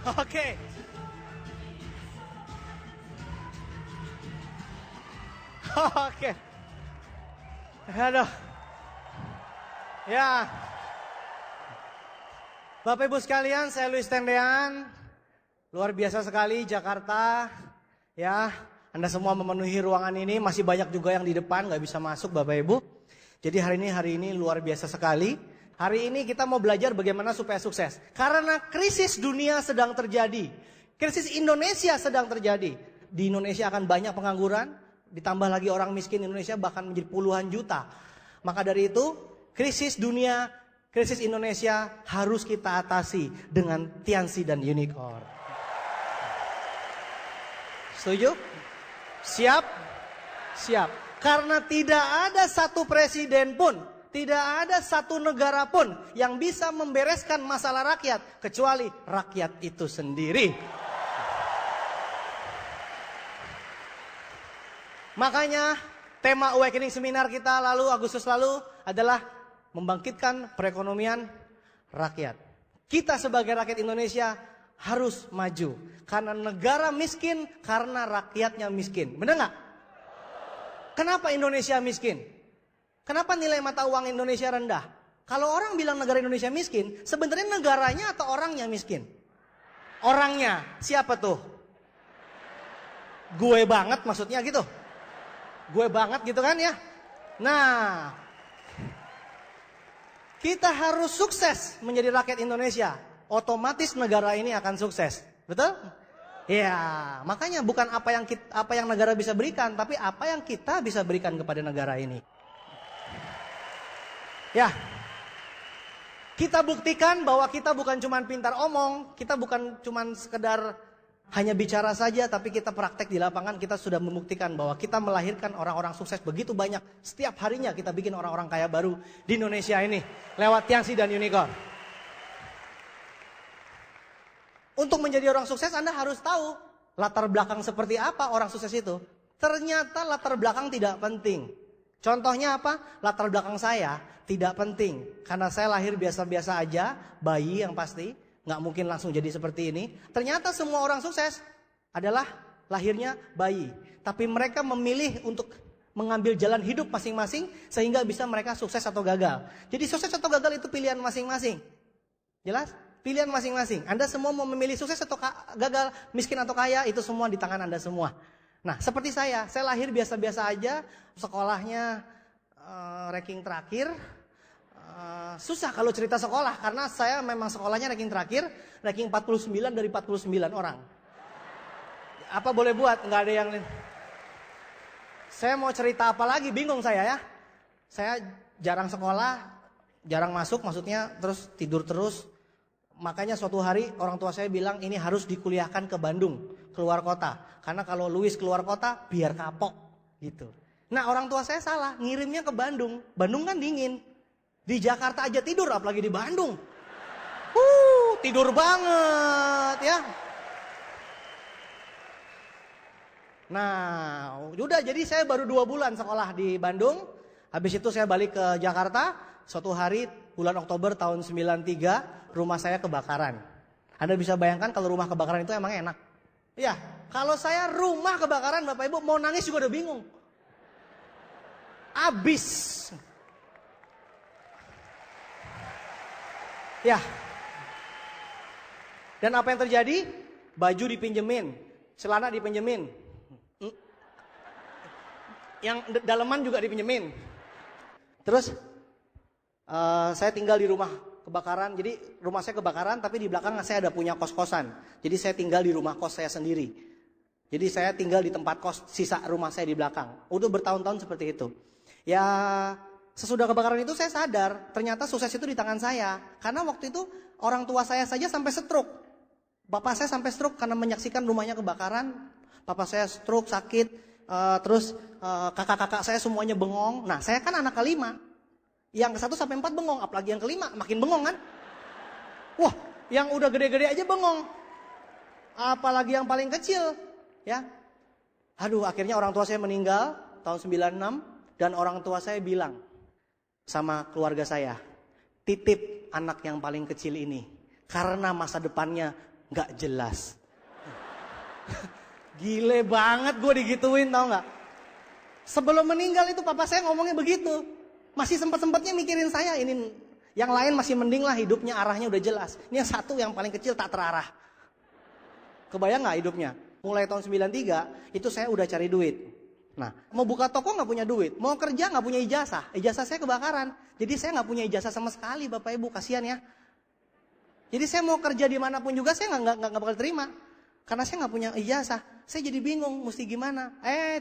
Oke. Oke. Aduh. Ya. Bapak Ibu sekalian, saya Luis Tendean. Luar biasa sekali Jakarta. Ya, Anda semua memenuhi ruangan ini. Masih banyak juga yang di depan nggak bisa masuk Bapak Ibu. Jadi hari ini luar biasa sekali. Hari ini kita mau belajar bagaimana supaya sukses. Karena krisis dunia sedang terjadi. Krisis Indonesia sedang terjadi. Di Indonesia akan banyak pengangguran. Ditambah lagi orang miskin Indonesia bahkan menjadi puluhan juta. Maka dari itu krisis dunia, krisis Indonesia harus kita atasi dengan Tiansi dan Unicorn. Setuju? Siap? Siap. Karena tidak ada satu presiden pun, tidak ada satu negara pun yang bisa membereskan masalah rakyat kecuali rakyat itu sendiri. Makanya tema Awakening Seminar kita Agustus lalu adalah membangkitkan perekonomian rakyat. Kita sebagai rakyat Indonesia harus maju. Karena negara miskin, karena rakyatnya miskin. Benar nggak? Kenapa Indonesia miskin? Kenapa nilai mata uang Indonesia rendah? Kalau orang bilang negara Indonesia miskin, sebenarnya negaranya atau orangnya miskin? Orangnya. Siapa tuh? Gue banget maksudnya gitu. Gue banget gitu kan ya. Nah, kita harus sukses menjadi rakyat Indonesia. Otomatis negara ini akan sukses. Betul? Ya, makanya bukan apa yang negara bisa berikan, tapi apa yang kita bisa berikan kepada negara ini. Ya, kita buktikan bahwa kita bukan cuma pintar omong, kita bukan cuma sekedar hanya bicara saja, tapi kita praktek di lapangan. Kita sudah membuktikan bahwa kita melahirkan orang-orang sukses begitu banyak. Setiap harinya kita bikin orang-orang kaya baru di Indonesia ini lewat Tiansi dan Unicorn. Untuk menjadi orang sukses Anda harus tahu latar belakang seperti apa orang sukses itu. Ternyata latar belakang tidak penting. Contohnya apa? Latar belakang saya tidak penting. Karena saya lahir biasa-biasa aja, bayi yang pasti. Nggak mungkin langsung jadi seperti ini. Ternyata semua orang sukses adalah lahirnya bayi. Tapi mereka memilih untuk mengambil jalan hidup masing-masing sehingga bisa mereka sukses atau gagal. Jadi sukses atau gagal itu pilihan masing-masing. Jelas? Pilihan masing-masing. Anda semua mau memilih sukses atau gagal, miskin atau kaya, itu semua di tangan Anda semua. Nah, seperti saya lahir biasa-biasa aja, sekolahnya ranking terakhir. Susah kalau cerita sekolah, karena saya memang sekolahnya ranking terakhir, ranking 49 dari 49 orang. Apa boleh buat? Nggak ada yang lain. Saya mau cerita apa lagi, bingung saya ya. Saya jarang sekolah, jarang masuk maksudnya, terus tidur terus. Makanya suatu hari orang tua saya bilang ini harus dikuliahkan ke Bandung, keluar kota. Karena kalau Luis keluar kota biar kapok gitu. Nah orang tua saya salah, ngirimnya ke Bandung. Bandung kan dingin. Di Jakarta aja tidur, apalagi di Bandung. Tidur banget ya. Nah udah, jadi saya baru 2 bulan sekolah di Bandung. Habis itu saya balik ke Jakarta. Suatu hari bulan Oktober tahun 93 rumah saya kebakaran. Anda bisa bayangkan kalau rumah kebakaran itu emang enak. Ya, kalau saya rumah kebakaran Bapak Ibu mau nangis juga udah bingung. Abis. Ya. Dan apa yang terjadi? Baju dipinjemin, celana dipinjemin. Yang daleman juga dipinjemin. Terus saya tinggal di rumah kebakaran. Jadi rumah saya kebakaran tapi di belakang saya ada punya kos-kosan. Jadi saya tinggal di rumah kos saya sendiri. Jadi saya tinggal di tempat kos sisa rumah saya di belakang. Udah bertahun-tahun seperti itu. Ya sesudah kebakaran itu saya sadar ternyata sukses itu di tangan saya. Karena waktu itu orang tua saya saja sampai stroke. Bapak saya sampai stroke karena menyaksikan rumahnya kebakaran. Bapak saya stroke sakit. Terus kakak-kakak saya semuanya bengong. Nah saya kan anak kelima. Yang ke 1 sampai 4 bengong, apalagi yang kelima makin bengong kan. Wah, yang udah gede-gede aja bengong. Apalagi yang paling kecil, ya. Aduh, akhirnya orang tua saya meninggal tahun 96 dan orang tua saya bilang sama keluarga saya, titip anak yang paling kecil ini karena masa depannya Nggak jelas. Gile banget gue digituin, tau nggak? Sebelum meninggal itu papa saya ngomongnya begitu. Masih sempat-sempatnya mikirin saya. Ini yang lain masih mending lah, hidupnya arahnya udah jelas. Ini yang satu yang paling kecil tak terarah. Kebayang nggak hidupnya? Mulai tahun 93 itu saya udah cari duit. Nah, mau buka toko nggak punya duit, mau kerja nggak punya ijazah. Ijazah saya kebakaran. Jadi saya nggak punya ijazah sama sekali, Bapak Ibu, kasihan ya. Jadi saya mau kerja dimanapun juga saya nggak bakal terima. Karena saya nggak punya ijazah. Saya jadi bingung mesti gimana.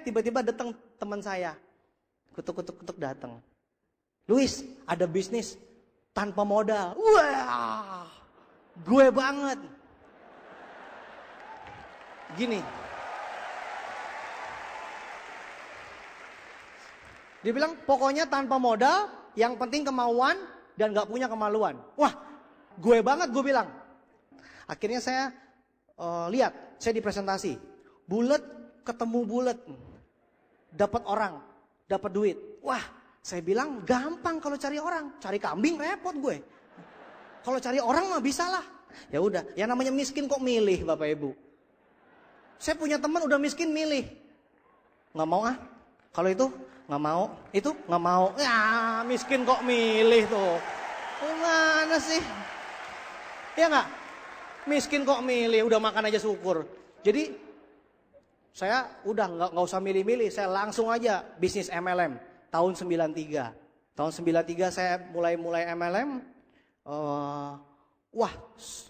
Tiba-tiba datang teman saya. Kutuk datang. Luis, ada bisnis tanpa modal. Wah, gue banget. Gini. Dia bilang pokoknya tanpa modal, yang penting kemauan dan gak punya kemaluan. Wah, gue banget gue bilang. Akhirnya saya lihat, saya dipresentasi. Bulet ketemu bulet. Dapat orang, dapat duit. Wah, saya bilang gampang kalau cari orang. Cari kambing repot gue. Kalau cari orang mah bisa lah. Ya udah, yang namanya miskin kok milih Bapak Ibu. Saya punya teman udah miskin milih. Nggak mau ah. Kalau itu nggak mau. Itu nggak mau. Ya miskin kok milih tuh. Gimana sih? Ya nggak? Miskin kok milih. Udah makan aja syukur. Jadi saya udah nggak usah milih-milih. Saya langsung aja bisnis MLM. Tahun 93. Tahun 93 saya mulai MLM. Wah,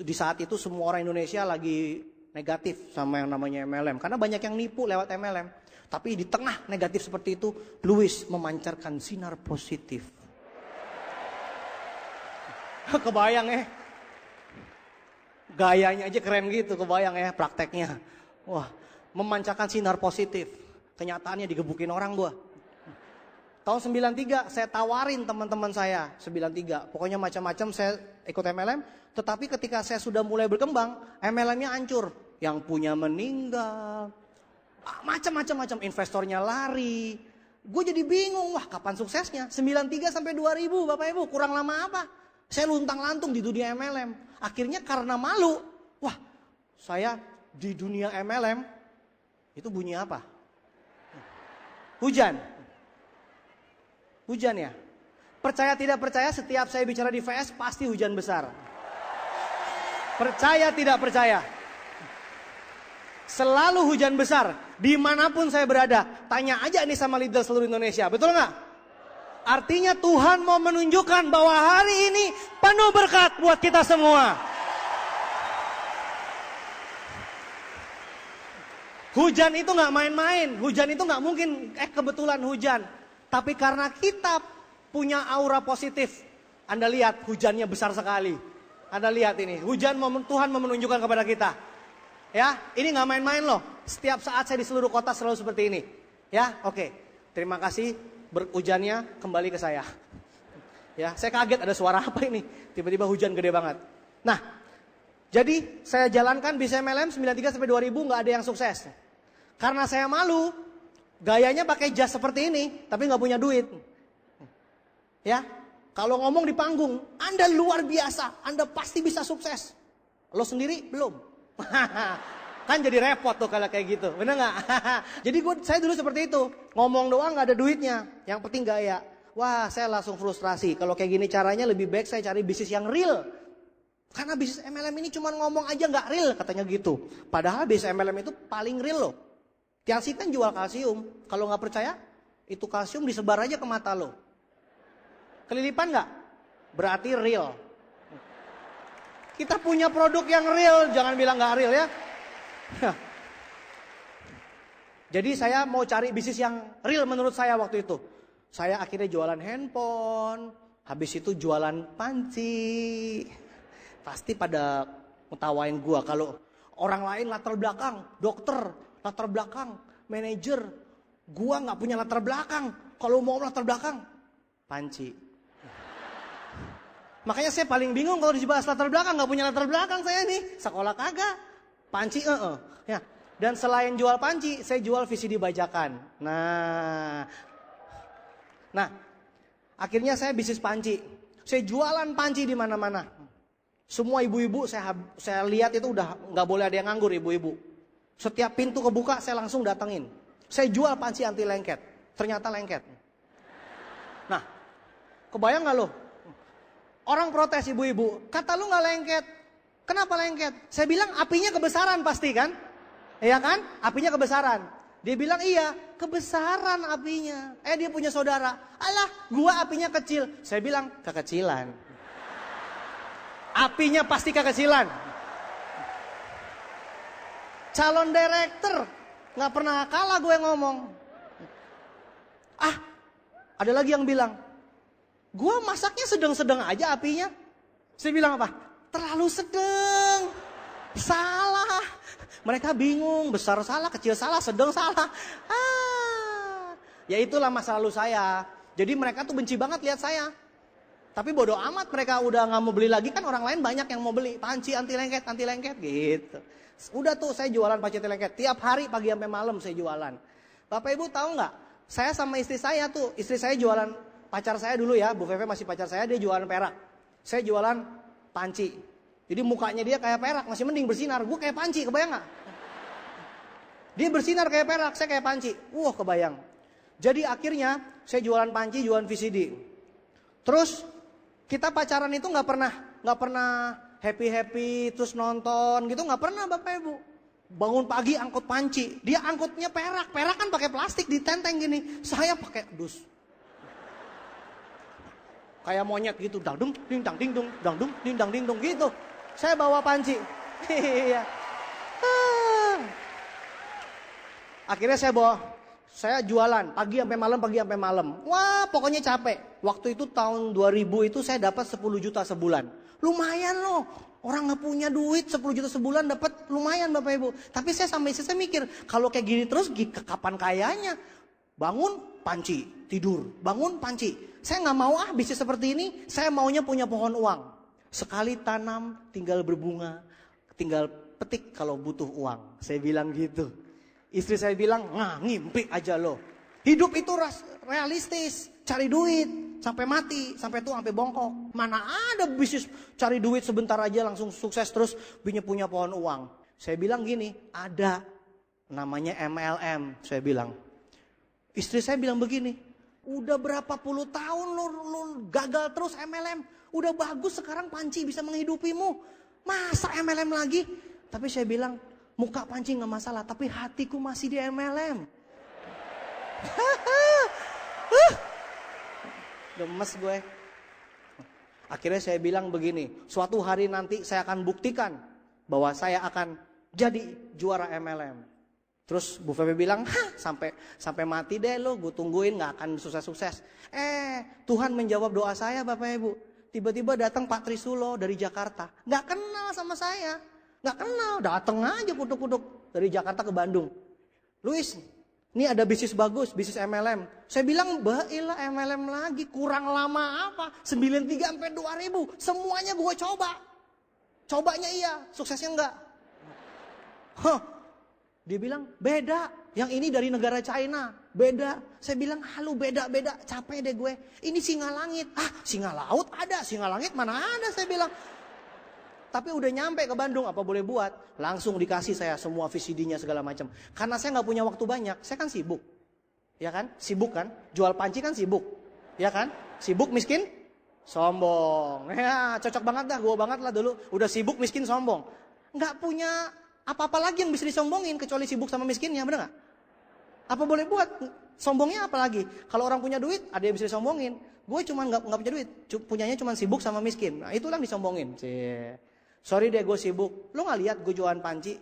di saat itu semua orang Indonesia lagi negatif sama yang namanya MLM. Karena banyak yang nipu lewat MLM. Tapi di tengah negatif seperti itu, Luis memancarkan sinar positif. Kebayang ya. Gayanya aja keren gitu, kebayang ya prakteknya. Wah, memancarkan sinar positif. Kenyataannya digebukin orang gua. Tahun 93 saya tawarin teman-teman saya, 93. Pokoknya macam-macam saya ikut MLM. Tetapi ketika saya sudah mulai berkembang, MLM-nya hancur. Yang punya meninggal. Macam-macam, investornya lari. Gue jadi bingung, wah kapan suksesnya? 93 sampai 2000 Bapak Ibu, kurang lama apa? Saya luntang-lantung di dunia MLM. Akhirnya karena malu, wah saya di dunia MLM, itu bunyi apa? Hujan. Hujan ya? Percaya tidak percaya, setiap saya bicara di VS pasti hujan besar. Percaya tidak percaya. Selalu hujan besar. Dimanapun saya berada. Tanya aja nih sama leader seluruh Indonesia. Betul nggak? Artinya Tuhan mau menunjukkan bahwa hari ini penuh berkat buat kita semua. Hujan itu nggak main-main. Hujan itu nggak mungkin kebetulan hujan. Tapi karena kita punya aura positif. Anda lihat hujannya besar sekali. Anda lihat ini, hujan Tuhan mau menunjukkan kepada kita. Ya, ini nggak main-main loh. Setiap saat saya di seluruh kota selalu seperti ini. Ya, oke. Terima kasih hujannya kembali ke saya. Ya, saya kaget ada suara apa ini? Tiba-tiba hujan gede banget. Nah, jadi saya jalankan bisnis MLM 93 sampai 2000 nggak ada yang sukses. Karena saya malu, gayanya pakai jas seperti ini, tapi nggak punya duit. Ya, kalau ngomong di panggung, Anda luar biasa, Anda pasti bisa sukses. Lo sendiri belum. Kan jadi repot tuh kalau kayak gitu, bener nggak? Jadi saya dulu seperti itu, ngomong doang nggak ada duitnya, yang penting gaya. Wah, saya langsung frustrasi. Kalau kayak gini caranya lebih baik saya cari bisnis yang real. Karena bisnis MLM ini cuma ngomong aja nggak real, katanya gitu. Padahal bisnis MLM itu paling real loh. Tiangsi kan jual kalsium, kalau nggak percaya, itu kalsium disebar aja ke mata lo. Kelilipan nggak? Berarti real. Kita punya produk yang real, jangan bilang nggak real ya. Jadi saya mau cari bisnis yang real menurut saya waktu itu. Saya akhirnya jualan handphone, habis itu jualan panci. Pasti pada ngetawain gua kalau orang lain latar belakang, dokter, latar belakang, manajer. Gua nggak punya latar belakang. Kalau mau latar belakang, panci. Makanya saya paling bingung kalau dibahas latar belakang, nggak punya latar belakang saya nih, sekolah kagak, panci ya. Dan selain jual panci, saya jual VCD bajakan. Nah, akhirnya saya bisnis panci, saya jualan panci di mana-mana. Semua ibu-ibu saya lihat itu udah nggak boleh ada yang nganggur ibu-ibu. Setiap pintu kebuka saya langsung datengin. Saya jual panci anti lengket. Ternyata lengket. Nah, kebayang nggak lo? Orang protes ibu-ibu, kata lu nggak lengket. Kenapa lengket? Saya bilang apinya kebesaran pasti kan? Iya kan? Apinya kebesaran. Dia bilang iya, kebesaran apinya. Dia punya saudara. Alah, gua apinya kecil. Saya bilang kekecilan. Apinya pasti kekecilan. Calon direktur nggak pernah kalah gue ngomong. Ada lagi yang bilang, gue masaknya sedang-sedang aja apinya. Saya bilang apa? Terlalu sedang. Salah. Mereka bingung, besar salah, kecil salah, sedang salah. Ya itulah masa lalu saya. Jadi mereka tuh benci banget lihat saya. Tapi bodoh amat, mereka udah gak mau beli lagi, kan orang lain banyak yang mau beli. Panci anti lengket gitu. Udah tuh saya jualan panci anti lengket. Tiap hari pagi sampai malam saya jualan. Bapak Ibu tahu gak? Saya sama istri saya tuh, istri saya jualan, pacar saya dulu ya, Bu Feve masih pacar saya, dia jualan perak. Saya jualan panci. Jadi mukanya dia kayak perak, masih mending bersinar. Gue kayak panci, kebayang gak? Dia bersinar kayak perak, saya kayak panci. Wah, kebayang. Jadi akhirnya saya jualan panci, jualan VCD. Terus kita pacaran itu nggak pernah happy terus nonton gitu, nggak pernah Bapak Ibu. Bangun pagi angkut panci, dia angkutnya perak kan pakai plastik ditenteng gini, saya pakai dus. Kayak monyet gitu, dangdung, dingdang, dingdung, dangdung, dingdang, dingdung gitu. Saya bawa panci. Iya. Akhirnya saya jualan pagi sampai malam. Wah, pokoknya capek. Waktu itu tahun 2000 itu saya dapat 10 juta sebulan. Lumayan loh. Orang gak punya duit 10 juta sebulan dapat lumayan Bapak Ibu. Tapi saya sampai saya mikir, kalau kayak gini terus kapan kayanya? Bangun panci, tidur. Bangun panci. Saya gak mau bisnis seperti ini. Saya maunya punya pohon uang. Sekali tanam tinggal berbunga. Tinggal petik kalau butuh uang. Saya bilang gitu. Istri saya bilang, ngimpi aja loh. Hidup itu realistis. Cari duit. Sampai mati, sampai tua, sampai bongkok. Mana ada bisnis cari duit sebentar aja langsung sukses terus punya pohon uang. Saya bilang gini, ada namanya MLM. Saya bilang, istri saya bilang begini, udah berapa puluh tahun lu gagal terus MLM. Udah bagus sekarang panci bisa menghidupimu. Masa MLM lagi? Tapi saya bilang, muka panci gak masalah, tapi hatiku masih di MLM. Gemes gue. Akhirnya saya bilang begini, suatu hari nanti saya akan buktikan bahwa saya akan jadi juara MLM. Terus Bu Febe bilang, sampai mati deh lo, gue tungguin gak akan sukses-sukses. Tuhan menjawab doa saya Bapak Ibu. Tiba-tiba datang Pak Trisulo dari Jakarta. Gak kenal sama saya. Gak kenal, datang aja kuduk-kuduk dari Jakarta ke Bandung. Luis, ini ada bisnis bagus, bisnis MLM. Saya bilang, bailah MLM lagi, kurang lama apa? 93 sampai 2000, semuanya gue coba. Cobanya iya, suksesnya enggak. Dia bilang, beda. Yang ini dari negara China, beda. Saya bilang, halu beda, capek deh gue. Ini singa langit. Singa laut ada, singa langit mana ada, saya bilang. Tapi udah nyampe ke Bandung, apa boleh buat? Langsung dikasih saya semua VCD-nya segala macam. Karena saya nggak punya waktu banyak, saya kan sibuk. Ya kan? Sibuk kan? Jual panci kan sibuk. Ya kan? Sibuk miskin, sombong. Ya, cocok banget dah, gue banget lah dulu. Udah sibuk, miskin, sombong. Nggak punya apa-apa lagi yang bisa disombongin, kecuali sibuk sama miskinnya, bener nggak? Apa boleh buat? Sombongnya apa lagi? Kalau orang punya duit, ada yang bisa disombongin. Gue cuma nggak punya duit, punyanya cuma sibuk sama miskin. Nah, itulah yang disombongin. Sorry deh gue sibuk. Lo gak lihat gue jualan panci?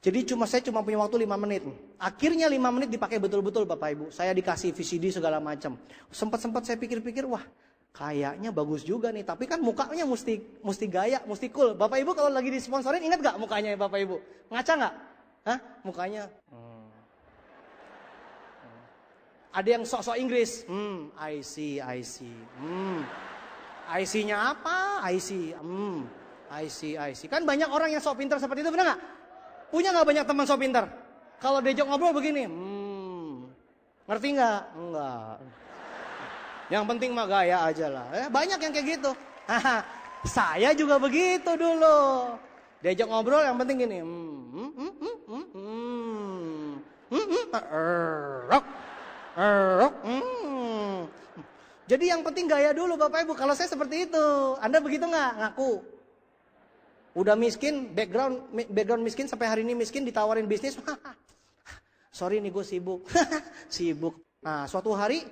Jadi saya cuma punya waktu 5 menit. Akhirnya 5 menit dipakai betul-betul Bapak Ibu. Saya dikasih VCD segala macam. Sempat saya pikir-pikir, wah kayaknya bagus juga nih. Tapi kan mukanya mesti gaya, mesti cool. Bapak Ibu kalau lagi disponsorin ingat gak mukanya Bapak Ibu? Ngaca gak? Mukanya. Ada yang sok-sok Inggris. I see. IC-nya apa? IC. Kan banyak orang yang sok pintar seperti itu, benar gak? Punya gak banyak teman sok pintar? Kalau diajak ngobrol begini, ngerti gak? Enggak. Yang penting mah gaya aja lah. Banyak yang kayak gitu. Saya juga begitu dulu. Diajak ngobrol yang penting gini. Jadi yang penting gaya dulu Bapak Ibu. Kalau saya seperti itu, Anda begitu nggak? Ngaku. Udah miskin, background miskin sampai hari ini miskin, ditawarin bisnis. Sorry nih gue sibuk. Sibuk. Nah suatu hari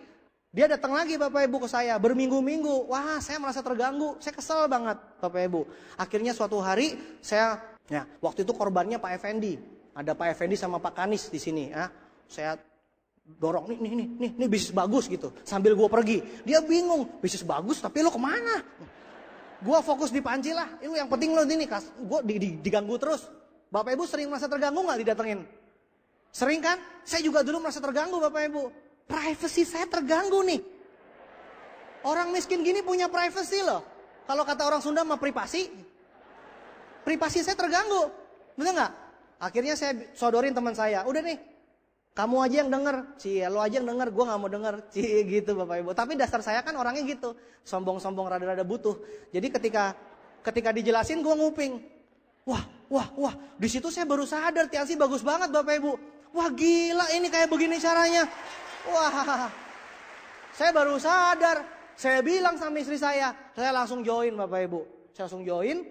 dia datang lagi Bapak Ibu ke saya berminggu-minggu. Wah saya merasa terganggu. Saya kesel banget Bapak Ibu. Akhirnya suatu hari waktu itu korbannya Pak Effendi. Ada Pak Effendi sama Pak Kanis di sini. Saya dorong nih bisnis bagus gitu. Sambil gue pergi, dia bingung, bisnis bagus tapi lo kemana? Gue fokus di panci lah. Itu yang penting lo ini, gue diganggu terus. Bapak Ibu sering merasa terganggu nggak didatengin? Sering kan? Saya juga dulu merasa terganggu Bapak Ibu. Privacy saya terganggu nih. Orang miskin gini punya privacy loh. Kalau kata orang Sunda mah privasi. Privasi saya terganggu, bener nggak? Akhirnya saya sodorin teman saya. Udah nih. Kamu aja yang denger, lo aja yang denger, gue gak mau denger, gitu Bapak Ibu. Tapi dasar saya kan orangnya gitu, sombong-sombong rada-rada butuh. Jadi ketika dijelasin gue nguping. Wah, di situ saya baru sadar Tiansi bagus banget Bapak Ibu. Wah gila ini kayak begini caranya. Wah, saya baru sadar. Saya bilang sama istri saya langsung join Bapak Ibu. Saya langsung join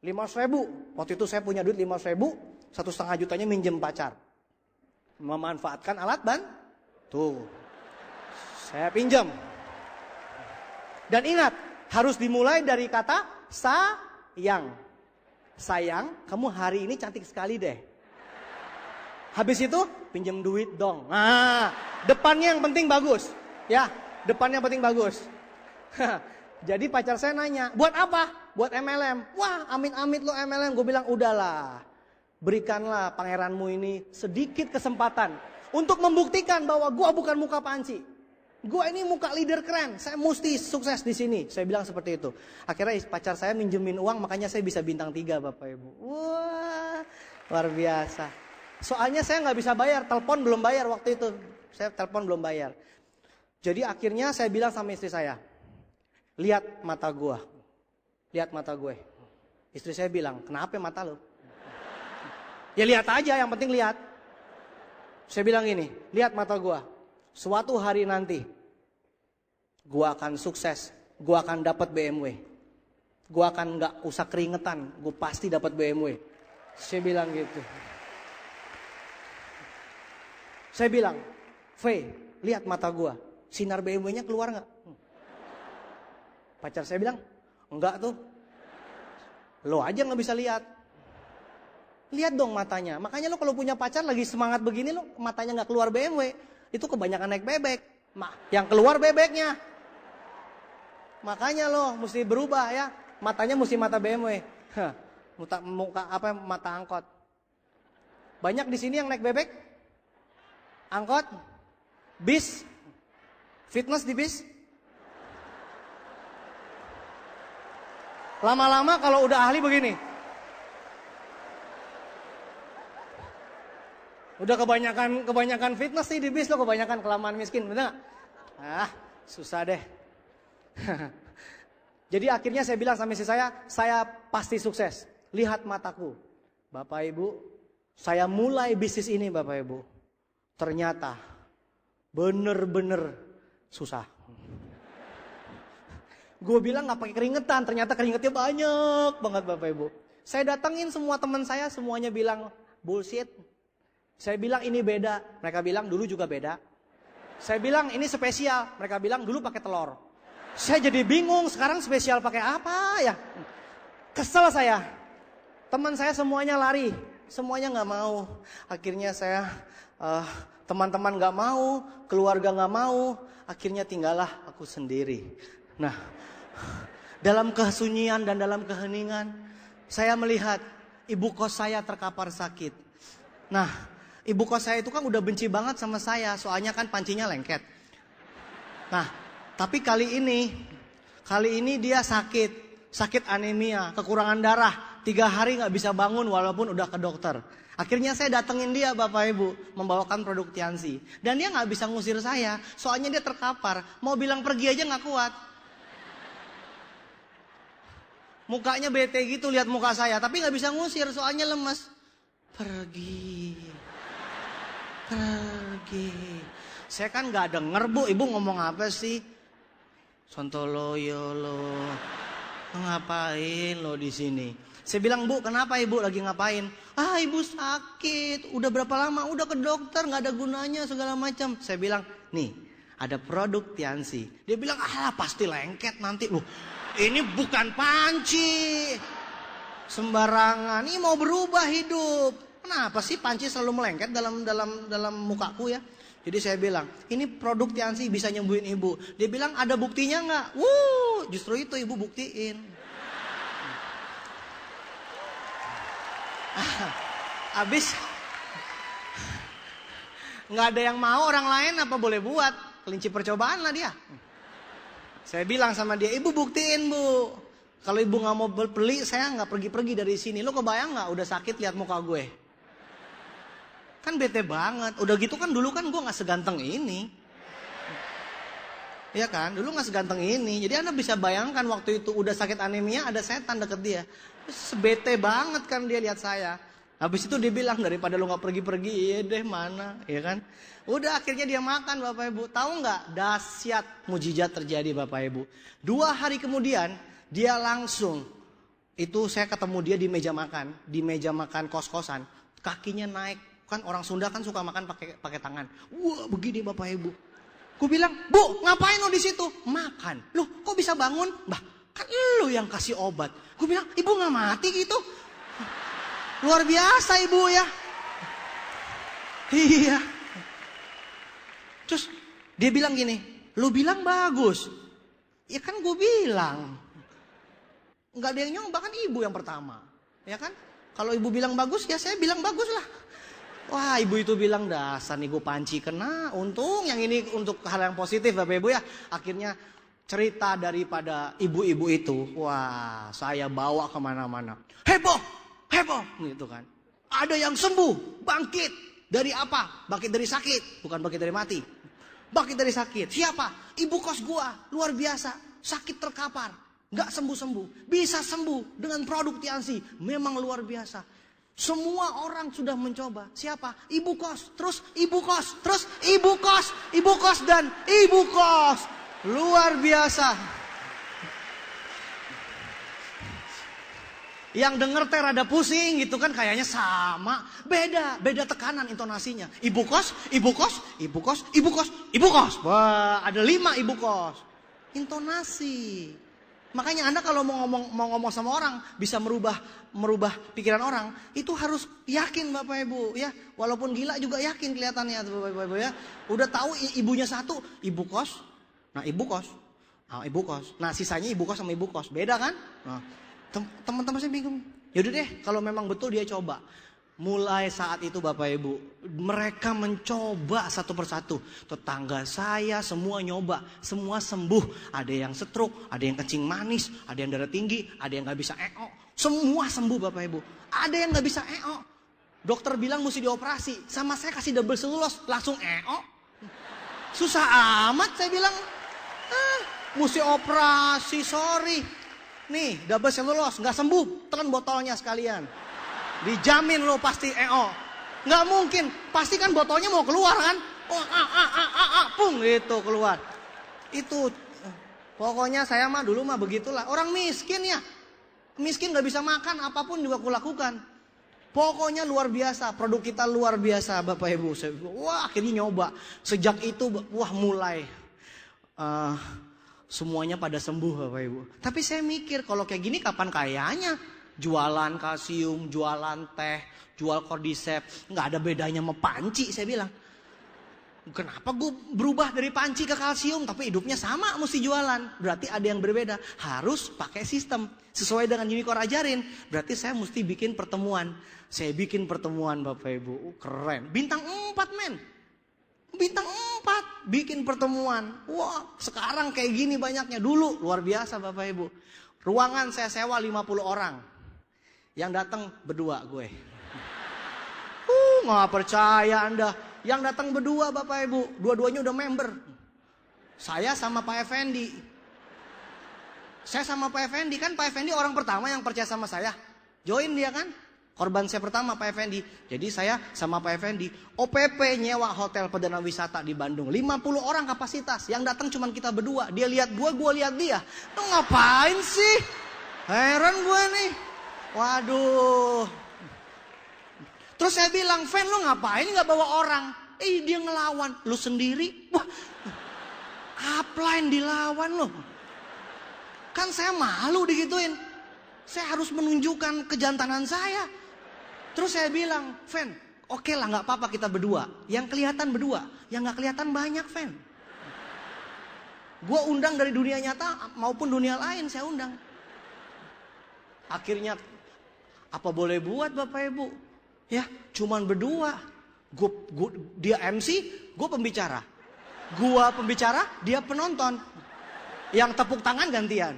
500.000. Waktu itu saya punya duit 500.000, 1,5 jutanya minjem pacar. Memanfaatkan alat tuh saya pinjam. Dan ingat, harus dimulai dari kata sayang. Sayang, kamu hari ini cantik sekali deh. Habis itu pinjam duit dong. Nah, depannya yang penting bagus. Ya, depannya yang penting bagus. Jadi pacar saya nanya, buat apa? Buat MLM. Wah, amit-amit lo MLM. Gue bilang udahlah. Berikanlah pangeranmu ini sedikit kesempatan untuk membuktikan bahwa gua bukan muka panci. Gua ini muka leader keren. Saya mesti sukses di sini. Saya bilang seperti itu. Akhirnya pacar saya minjemin uang, makanya saya bisa bintang 3 Bapak Ibu. Wah, luar biasa. Soalnya saya nggak bisa bayar, telepon belum bayar waktu itu. Saya telepon belum bayar. Jadi akhirnya saya bilang sama istri saya, lihat mata gua. Lihat mata gue. Istri saya bilang, kenapa mata lo? Ya lihat aja, yang penting lihat. Saya bilang gini, lihat mata gua. Suatu hari nanti, gua akan sukses. Gua akan dapat BMW. Gua akan nggak usah keringetan. Gua pasti dapat BMW. Saya bilang gitu. Saya bilang, Faye, lihat mata gua. Sinar BMW-nya keluar nggak? Pacar saya bilang, enggak tuh. Lo aja nggak bisa lihat. Lihat dong matanya. Makanya lo kalau punya pacar lagi semangat begini lo matanya nggak keluar BMW. Itu kebanyakan naik bebek. Yang keluar bebeknya. Makanya lo mesti berubah ya. Matanya mesti mata BMW. Mata angkot. Banyak di sini yang naik bebek. Angkot. Bis. Fitness di bis. Lama-lama kalau udah ahli begini. Udah kebanyakan fitness sih di bis lo, kebanyakan kelamaan miskin, bener gak? Susah deh. Jadi akhirnya saya bilang sama istri saya pasti sukses. Lihat mataku. Bapak Ibu, saya mulai bisnis ini Bapak Ibu. Ternyata bener-bener susah. Gue bilang gak pakai keringetan, ternyata keringetnya banyak banget Bapak Ibu. Saya datengin semua teman saya, semuanya bilang bullshit. Saya bilang ini beda, mereka bilang dulu juga beda. Saya bilang ini spesial, mereka bilang dulu pakai telur. Saya jadi bingung, sekarang spesial pakai apa ya? Kesel saya. Teman saya semuanya lari, semuanya nggak mau. Akhirnya saya teman-teman nggak mau, keluarga nggak mau. Akhirnya tinggallah aku sendiri. Nah, dalam kesunyian dan dalam keheningan, saya melihat ibu kos saya terkapar sakit. Nah, ibu kos saya itu kan udah benci banget sama saya, soalnya kan pancinya lengket. Nah, tapi kali ini dia sakit anemia, kekurangan darah, 3 hari nggak bisa bangun walaupun udah ke dokter. Akhirnya saya datengin dia Bapak Ibu, membawakan produk Tiansi. Dan dia nggak bisa ngusir saya, soalnya dia terkapar. Mau bilang pergi aja nggak kuat. Mukanya bete gitu lihat muka saya. Tapi gak bisa ngusir soalnya lemes. Pergi. Saya kan gak denger Bu, ibu ngomong apa sih? Sontoloyo lo. Ngapain lo di sini? Saya bilang, Bu, kenapa ibu lagi ngapain? Ah, ibu sakit. Udah berapa lama? Udah ke dokter, gak ada gunanya segala macam. Saya bilang, nih, ada produk Tiansi. Dia bilang, ah pasti lengket nanti. Loh, ini bukan panci. Sembarangan, ini mau berubah hidup. Kenapa sih panci selalu melengket dalam mukaku ya? Jadi saya bilang, ini produk Tiansi bisa nyembuhin ibu. Dia bilang, ada buktinya nggak? Justru itu ibu buktiin. Abis nggak ada yang mau, orang lain apa boleh buat? Kelinci percobaan lah dia. Saya bilang sama dia, ibu buktiin Bu. Kalau ibu nggak mau beli, saya nggak pergi-pergi dari sini. Lo kebayang nggak? Udah sakit lihat muka gue. Kan bete banget. Udah gitu kan dulu kan gue gak seganteng ini. Iya kan? Dulu gak seganteng ini. Jadi Anda bisa bayangkan waktu itu udah sakit anemia ada setan deket dia. Sebete banget kan dia lihat saya. Habis itu dia bilang daripada lu gak pergi-pergi, iya deh mana. Iya kan? Udah akhirnya dia makan Bapak Ibu. Tahu gak? Dahsyat mujizat terjadi Bapak Ibu. 2 hari kemudian dia langsung. Itu saya ketemu dia di meja makan. Di meja makan kos-kosan. Kakinya naik. Kan orang Sunda kan suka makan pakai tangan. Wah, begini Bapak Ibu. Gue bilang, Bu, ngapain lo di situ? Makan. Loh, kok bisa bangun? Bah, kan lo yang kasih obat. Gue bilang, ibu nggak mati gitu? Luar biasa ibu ya. Iya. Terus dia bilang gini, lo bilang bagus. Ya kan gue bilang. Nggak ada yang nyoba kan ibu yang pertama. Ya kan? Kalau ibu bilang bagus, ya saya bilang bagus lah. Wah, ibu itu bilang, dasar nih gue panci kena. Untung yang ini untuk hal yang positif Bapak Ibu ya. Akhirnya cerita daripada ibu-ibu itu, wah saya bawa kemana-mana. Heboh, heboh gitu kan. Ada yang sembuh, bangkit. Dari apa? Bangkit dari sakit, bukan bangkit dari mati. Bangkit dari sakit. Siapa? Ibu kos gua, luar biasa. Sakit terkapar, gak sembuh-sembuh. Bisa sembuh dengan produk Tiansi. Memang luar biasa. Semua orang sudah mencoba. Siapa? Ibu kos, terus ibu kos, terus ibu kos, ibu kos dan ibu kos. Luar biasa. Yang denger teh rada pusing gitu kan, kayaknya sama. Beda tekanan intonasinya. Ibu kos, ibu kos, ibu kos, ibu kos, ibu kos. Wah, ada 5 ibu kos. Intonasi. Makanya Anda kalau mau ngomong sama orang bisa merubah pikiran orang, itu harus yakin Bapak Ibu ya. Walaupun gila juga yakin kelihatannya Bapak Ibu ya. Udah tahu ibunya satu, ibu kos. Nah, ibu kos. Nah, ibu kos. Nah, sisanya ibu kos sama ibu kos. Beda kan? Nah, teman-teman saya bingung. Yaudah deh, kalau memang betul dia coba. Mulai saat itu Bapak Ibu, mereka mencoba satu persatu. Tetangga saya semua nyoba, semua sembuh. Ada yang stroke, ada yang kencing manis, ada yang darah tinggi, ada yang gak bisa EO. Semua sembuh Bapak Ibu. Ada yang gak bisa EO. Dokter bilang mesti dioperasi, sama saya kasih double selulose, langsung EO. Susah amat saya bilang. Mesti operasi, sorry. Nih double selulose, gak sembuh, tekan botolnya sekalian. Dijamin lo pasti EO. Nggak mungkin, pasti kan botolnya mau keluar kan. Pung gitu keluar. Itu pokoknya saya mah dulu mah begitulah. Orang miskin ya. Miskin nggak bisa makan, apapun juga kulakukan. Pokoknya luar biasa, produk kita luar biasa Bapak Ibu. Wah, akhirnya nyoba. Sejak itu wah mulai semuanya pada sembuh Bapak Ibu. Tapi saya mikir kalau kayak gini kapan kayanya? Jualan kalsium, jualan teh, jual cordyceps, nggak ada bedanya sama panci saya bilang. Kenapa gue berubah dari panci ke kalsium tapi hidupnya sama mesti jualan? Berarti ada yang berbeda. Harus pakai sistem sesuai dengan Unicor ajarin. Berarti saya mesti bikin pertemuan. Saya bikin pertemuan Bapak Ibu. Keren. Bintang 4 men. Bintang 4 bikin pertemuan. Wah, sekarang kayak gini banyaknya. Dulu luar biasa Bapak Ibu. Ruangan saya sewa 50 orang. Yang datang berdua gue. Nggak percaya Anda. Yang datang berdua Bapak Ibu. Dua-duanya udah member. Saya sama Pak Effendi. Saya sama Pak Effendi, kan Pak Effendi orang pertama yang percaya sama saya. Join dia kan. Korban saya pertama Pak Effendi. Jadi saya sama Pak Effendi OPP nyewa hotel Perdana Wisata di Bandung. 50 orang kapasitas. Yang datang cuma kita berdua. Dia lihat gue lihat dia. Lu ngapain sih? Heran gue nih. Waduh. Terus saya bilang, Fen lu ngapain gak bawa orang? Dia ngelawan. Lu sendiri? Wah, upline dilawan lu. Kan saya malu digituin. Saya harus menunjukkan kejantanan saya. Terus saya bilang, Fen, oke lah gak apa-apa kita berdua. Yang kelihatan berdua, yang gak kelihatan banyak, Fen. Gue undang dari dunia nyata maupun dunia lain saya undang. Akhirnya, apa boleh buat Bapak Ibu? Ya, cuman berdua. Dia MC, gue pembicara. Gue pembicara, dia penonton. Yang tepuk tangan gantian.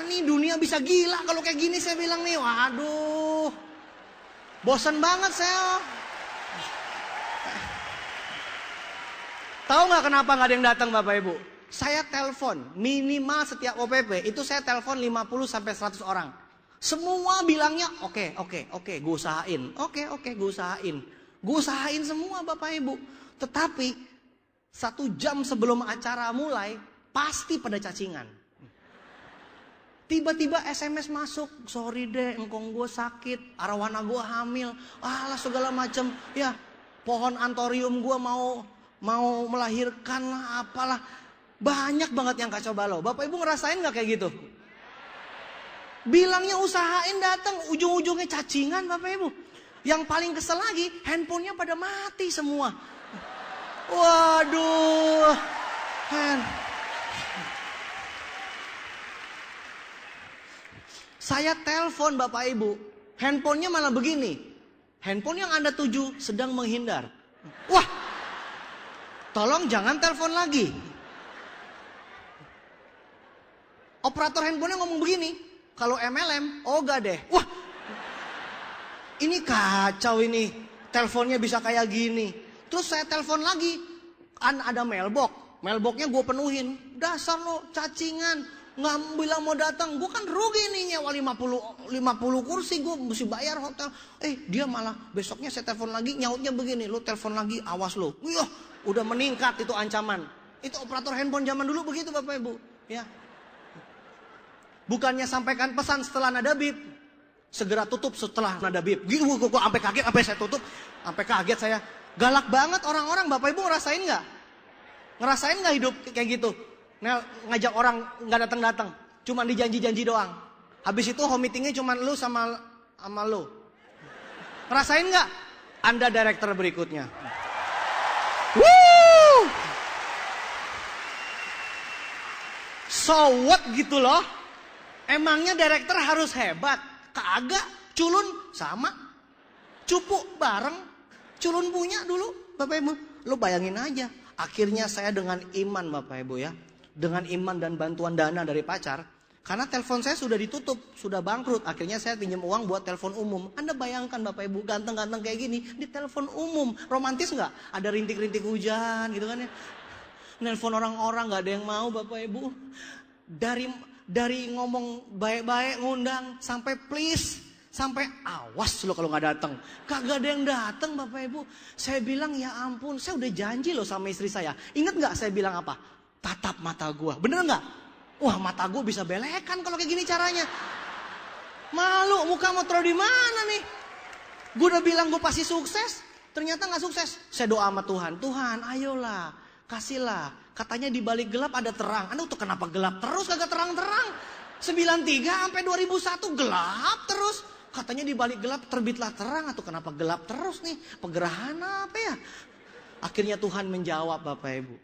Ini dunia bisa gila kalau kayak gini saya bilang nih. Waduh. Bosan banget saya. Tahu nggak kenapa nggak ada yang datang Bapak Ibu? Saya telepon minimal setiap OPP itu saya telepon 50 sampai 100 orang. Semua bilangnya oke, gue usahain. Oke, gue usahain. Gue usahain semua Bapak Ibu. Tetapi 1 jam sebelum acara mulai pasti pada cacingan. Tiba-tiba SMS masuk, sorry deh, engkong gue sakit, arwana gue hamil, alah segala macem, ya pohon antorium gue mau melahirkan lah, apalah, banyak banget yang kacau balau. Bapak Ibu ngerasain nggak kayak gitu? Bilangnya usahain datang, ujung-ujungnya cacingan Bapak Ibu. Yang paling kesel lagi, handphonenya pada mati semua. Waduh, saya telepon Bapak Ibu, handphonenya malah begini. Handphone yang Anda tuju sedang menghindar. Wah, tolong jangan telepon lagi. Operator handphonenya ngomong begini, kalau MLM, gak deh. Wah, ini kacau ini, teleponnya bisa kayak gini. Terus saya telepon lagi, kan ada mailbox. Mailboxnya gue penuhin. Dasar lo cacingan. Nggak bilang mau datang, gue kan rugi nih nyewa 50 kursi, gue mesti bayar hotel. Dia malah besoknya saya telepon lagi, nyautnya begini, lo telepon lagi, awas lo. Wih, udah meningkat itu ancaman. Itu operator handphone zaman dulu begitu Bapak Ibu. Ya. Bukannya sampaikan pesan setelah nada bip, segera tutup setelah nada bip. Gitu, gue sampai kaget, sampai saya tutup, sampai kaget saya. Galak banget orang-orang, Bapak Ibu ngerasain nggak? Ngerasain nggak hidup kayak gitu? Ngajak orang nggak datang-datang, cuma dijanji-janji doang. Habis itu home meetingnya cuma lu sama lu. Ngerasain nggak? Anda director berikutnya. Woo! So what gitu loh? Emangnya director harus hebat? Kagak, culun sama. Cupu bareng. Culun punya dulu, Bapak Ibu. Lu bayangin aja. Akhirnya saya dengan iman Bapak Ibu ya. Dengan iman dan bantuan dana dari pacar. Karena telepon saya sudah ditutup, sudah bangkrut. Akhirnya saya pinjam uang buat telepon umum. Anda bayangkan Bapak Ibu, ganteng-ganteng kayak gini di telepon umum. Romantis nggak? Ada rintik-rintik hujan gitu kan ya. Nelpon orang-orang nggak ada yang mau Bapak Ibu. Dari ngomong baik-baik ngundang sampai please. Sampai awas lo kalau nggak datang. Kagak ada yang datang Bapak Ibu. Saya bilang ya ampun, saya udah janji loh sama istri saya. Ingat nggak saya bilang apa? Tatap mata gue, bener nggak? Wah mata gue bisa belekan kalau kayak gini caranya. Malu, muka mau taruh di mana nih? Gue udah bilang gue pasti sukses, ternyata nggak sukses. Saya doa sama Tuhan, Tuhan ayolah, kasihlah. Katanya di balik gelap ada terang. Anda tuh kenapa gelap terus kagak terang-terang? 93 sampai 2001 gelap terus. Katanya di balik gelap terbitlah terang, atau kenapa gelap terus nih? Pegerahan apa ya? Akhirnya Tuhan menjawab Bapak Ibu.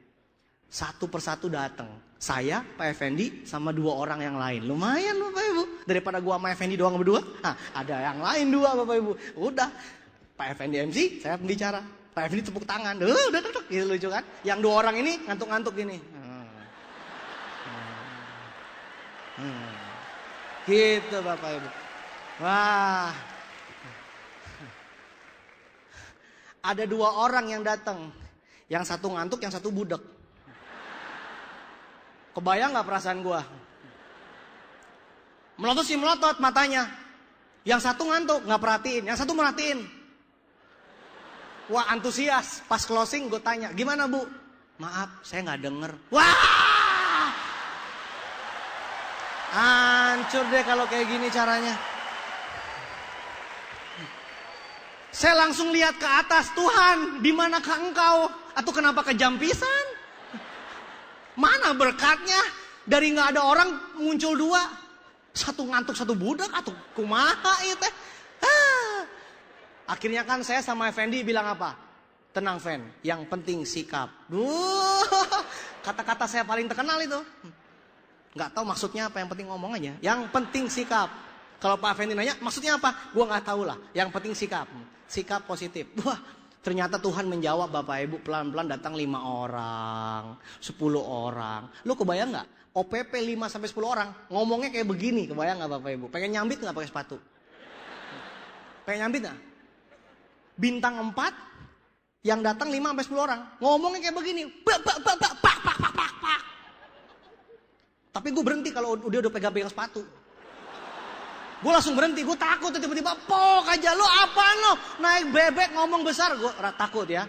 Satu persatu datang. Saya, Pak Effendi, sama 2 orang yang lain. Lumayan Bapak Ibu. Daripada gua sama Effendi doang berdua. Nah, ada yang lain 2 Bapak Ibu. Udah. Pak Effendi MC, saya pembicara. Pak Effendi tepuk tangan. Udah tutup. Gitu lucu kan. Yang 2 orang ini ngantuk-ngantuk gini. Gitu Bapak Ibu. Wah. Ada 2 orang yang datang. Yang satu ngantuk, yang satu budek. Kebayang gak perasaan gue? Melotot sih melotot matanya. Yang satu ngantuk, nggak perhatiin. Yang satu merhatiin. Wah, antusias. Pas closing gue tanya, gimana Bu? Maaf, saya nggak denger. Wah! Hancur deh kalau kayak gini caranya. Saya langsung lihat ke atas, Tuhan, di manakah Engkau? Atau kenapa kejam pisan? Mana berkatnya? Dari nggak ada orang muncul dua. Satu ngantuk, satu budak, atau kumaha itu. Akhirnya kan saya sama Effendi bilang apa? Tenang, Fen, yang penting sikap. Kata-kata saya paling terkenal itu. Nggak tahu maksudnya apa, yang penting ngomong aja. Yang penting sikap. Kalau Pak Effendi nanya, maksudnya apa? Gua nggak tahu lah. Yang penting sikap. Sikap positif. Wah, ternyata Tuhan menjawab Bapak Ibu, pelan-pelan datang 5 orang, 10 orang. Lu kebayang nggak? OPP 5-10 orang ngomongnya kayak begini, kebayang nggak Bapak Ibu? Pengen nyambit nggak pakai sepatu? Pengen nyambit nggak? Bintang 4 yang datang 5-10 orang ngomongnya kayak begini. Pak. Tapi gue berhenti kalau dia udah pegang-pegang sepatu. Gue langsung berhenti, gue takut tiba-tiba pok aja, lo apaan lo? Naik bebek ngomong besar, gue takut ya.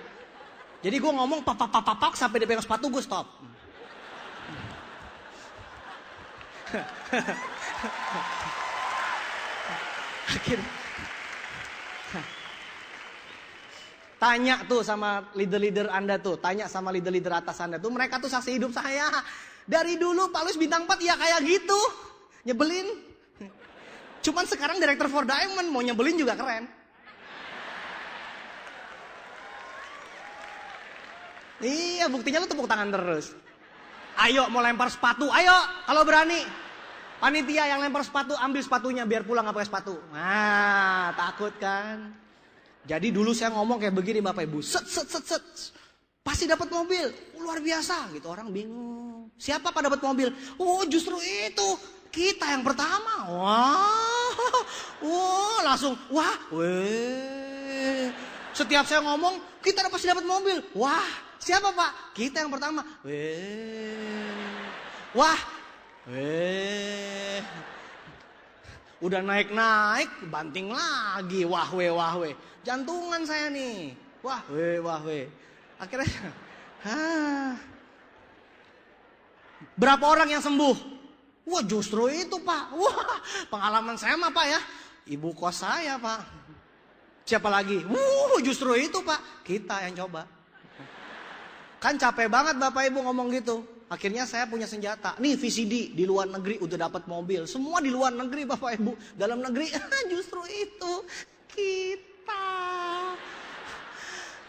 Jadi gue ngomong pak sampai dia pegang sepatu, gue stop. Akhirnya tanya tuh sama leader-leader Anda tuh, tanya sama leader-leader atas Anda tuh, mereka tuh saksi hidup saya. Dari dulu Pak Luis bintang 4 ya kayak gitu, nyebelin. Cuman sekarang Director for Diamond, mau nyebelin juga keren. Iya, buktinya lu tepuk tangan terus. Ayo mau lempar sepatu, ayo kalau berani. Panitia yang lempar sepatu, ambil sepatunya biar pulang gak pakai sepatu. Nah, takut kan? Jadi dulu saya ngomong kayak begini Bapak Ibu, set. Pasti dapat mobil, luar biasa gitu, orang bingung. Siapa Pak dapat mobil? Oh, justru itu. Kita yang pertama. Wah, langsung weh. Setiap saya ngomong, kita pasti dapat mobil. Wah, siapa Pak? Kita yang pertama. Wah. Udah naik, banting lagi. Wah weh. Jantungan saya nih. Wah weh. Akhirnya berapa orang yang sembuh? Wah, justru itu Pak. Wah, pengalaman saya mah Pak ya. Ibu kos saya Pak. Siapa lagi? Justru itu Pak. Kita yang coba. Kan capek banget Bapak Ibu ngomong gitu. Akhirnya saya punya senjata. Nih VCD di luar negeri udah dapat mobil. Semua di luar negeri Bapak Ibu. Dalam negeri justru itu kita.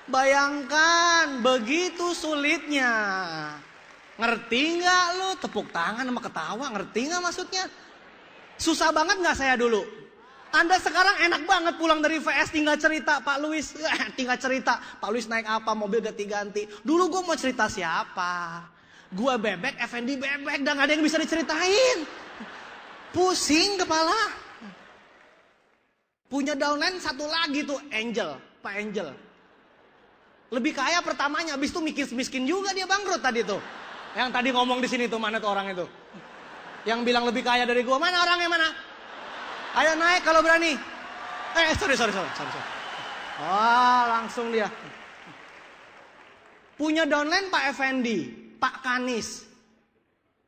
Bayangkan begitu sulitnya. Ngerti nggak lo? Tepuk tangan sama ketawa, ngerti nggak maksudnya? Susah banget nggak saya dulu? Anda sekarang enak banget pulang dari VS tinggal cerita Pak Luis, tinggal cerita Pak Luis naik apa, mobil ganti-ganti. Dulu gue mau cerita siapa? Gue bebek, Effendi bebek, dan gak ada yang bisa diceritain. Pusing kepala. Punya downline satu lagi tuh, Angel, Pak Angel. Lebih kaya pertamanya, habis itu miskin juga dia bangkrut tadi tuh. Yang tadi ngomong di sini tuh, mana tuh orang itu? Yang bilang lebih kaya dari gua, mana orangnya mana? Ayo naik kalau berani. Sorry. Oh, langsung dia. Punya downline Pak Effendi, Pak Kanis.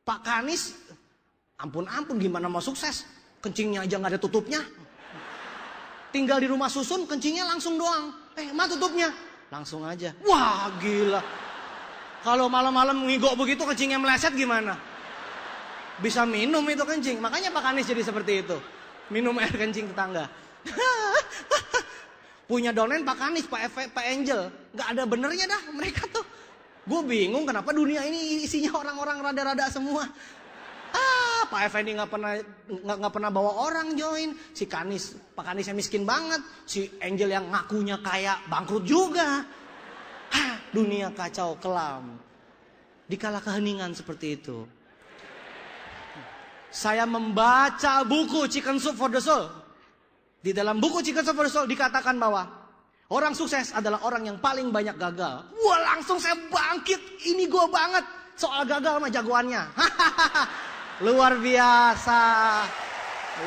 Pak Kanis, ampun gimana mau sukses? Kencingnya aja nggak ada tutupnya. Tinggal di rumah susun, kencingnya langsung doang. Mana tutupnya? Langsung aja. Wah, gila. Kalau malam-malam ngigok begitu kencingnya meleset gimana? Bisa minum itu kencing. Makanya Pak Kanis jadi seperti itu. Minum air kencing tetangga. Punya downline Pak Kanis, Pak Angel. Gak ada benernya dah mereka tuh. Gue bingung kenapa dunia ini isinya orang-orang rada-rada semua. Pak Effendi nggak pernah bawa orang join. Si Kanis, Pak Kanisnya miskin banget. Si Angel yang ngakunya kaya bangkrut juga. Dunia kacau kelam. Dikala keheningan seperti itu. Saya membaca buku Chicken Soup for the Soul. Di dalam buku Chicken Soup for the Soul dikatakan bahwa orang sukses adalah orang yang paling banyak gagal. Wah, langsung saya bangkit. Ini gue banget. Soal gagal sama jagoannya. Luar biasa.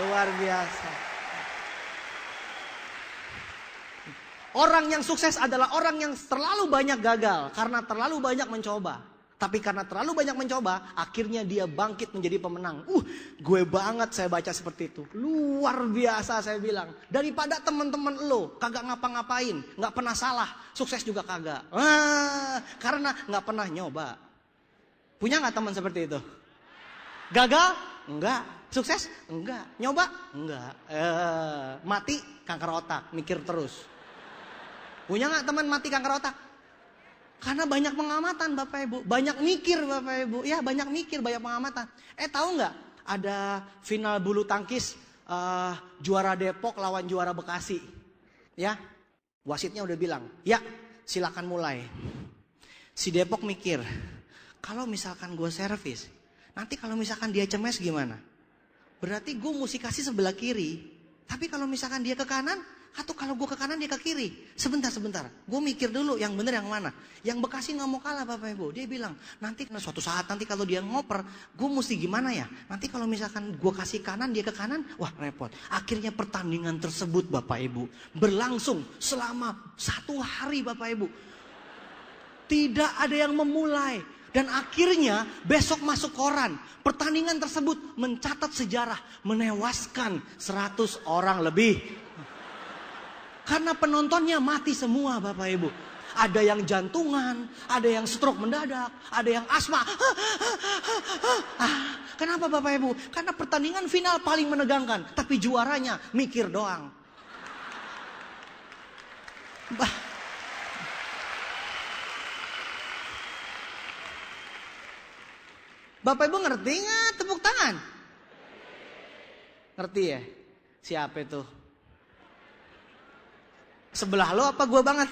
Luar biasa. Orang yang sukses adalah orang yang terlalu banyak gagal karena terlalu banyak mencoba. Tapi karena terlalu banyak mencoba, akhirnya dia bangkit menjadi pemenang. Gue banget saya baca seperti itu. Luar biasa saya bilang. Daripada teman-teman lo kagak ngapa-ngapain, nggak pernah salah, sukses juga kagak. Karena nggak pernah nyoba. Punya nggak teman seperti itu? Gagal? Enggak. Sukses? Enggak. Nyoba? Enggak. Mati kanker otak, mikir terus. Punya nggak teman mati kanker otak? Karena banyak pengamatan Bapak Ibu, banyak mikir Bapak Ibu, ya banyak mikir, banyak pengamatan. Tahu nggak? Ada final bulu tangkis juara Depok lawan juara Bekasi, ya. Wasitnya udah bilang, ya silakan mulai. Si Depok mikir, kalau misalkan gue servis, nanti kalau misalkan dia cemes gimana? Berarti gue mesti kasih sebelah kiri. Tapi kalau misalkan dia ke kanan, atau kalau gue ke kanan dia ke kiri. Sebentar. Gue mikir dulu yang bener yang mana. Yang Bekasi gak mau kalah Bapak Ibu. Dia bilang, nanti suatu saat nanti kalau dia ngoper, gue mesti gimana ya? Nanti kalau misalkan gue kasih kanan, dia ke kanan, wah repot. Akhirnya pertandingan tersebut Bapak Ibu berlangsung selama 1 hari Bapak Ibu. Tidak ada yang memulai. Dan akhirnya besok masuk koran. Pertandingan tersebut mencatat sejarah. Menewaskan 100 orang lebih. Karena penontonnya mati semua Bapak Ibu. Ada yang jantungan, ada yang stroke mendadak, ada yang asma. Kenapa Bapak Ibu? Karena pertandingan final paling menegangkan. Tapi juaranya mikir doang. Bapak Ibu ngerti nggak tepuk tangan? Ngerti ya? Siapa itu? Sebelah lo apa gue banget?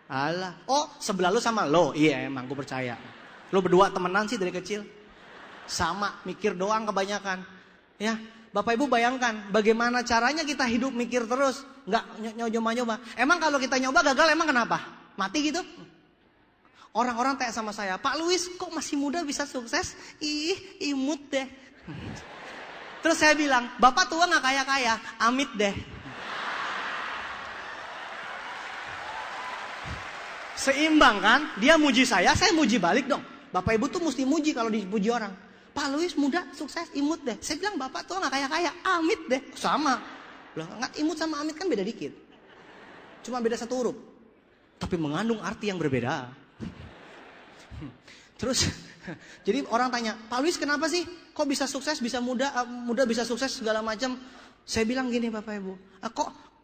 Alah. Oh sebelah lo sama lo. Iya emang gue percaya. Lo berdua temenan sih dari kecil. Sama mikir doang kebanyakan. Ya Bapak Ibu bayangkan bagaimana caranya kita hidup mikir terus. Nggak nyoba-nyoba. Emang kalau kita nyoba gagal emang kenapa? Mati gitu? Orang-orang tanya sama saya, Pak Luis kok masih muda bisa sukses? Imut deh. Terus saya bilang, Bapak tua gak kaya-kaya, amit deh. Seimbang kan? Dia muji saya muji balik dong. Bapak Ibu tuh mesti muji kalau dipuji orang. Pak Luis muda, sukses, imut deh. Saya bilang, Bapak tua gak kaya-kaya, amit deh. Sama. Loh, imut sama amit kan beda dikit. Cuma beda 1 huruf. Tapi mengandung arti yang berbeda. Terus jadi orang tanya, Pak Luis kenapa sih kok bisa sukses, bisa muda bisa sukses segala macam? Saya bilang gini Bapak Ibu,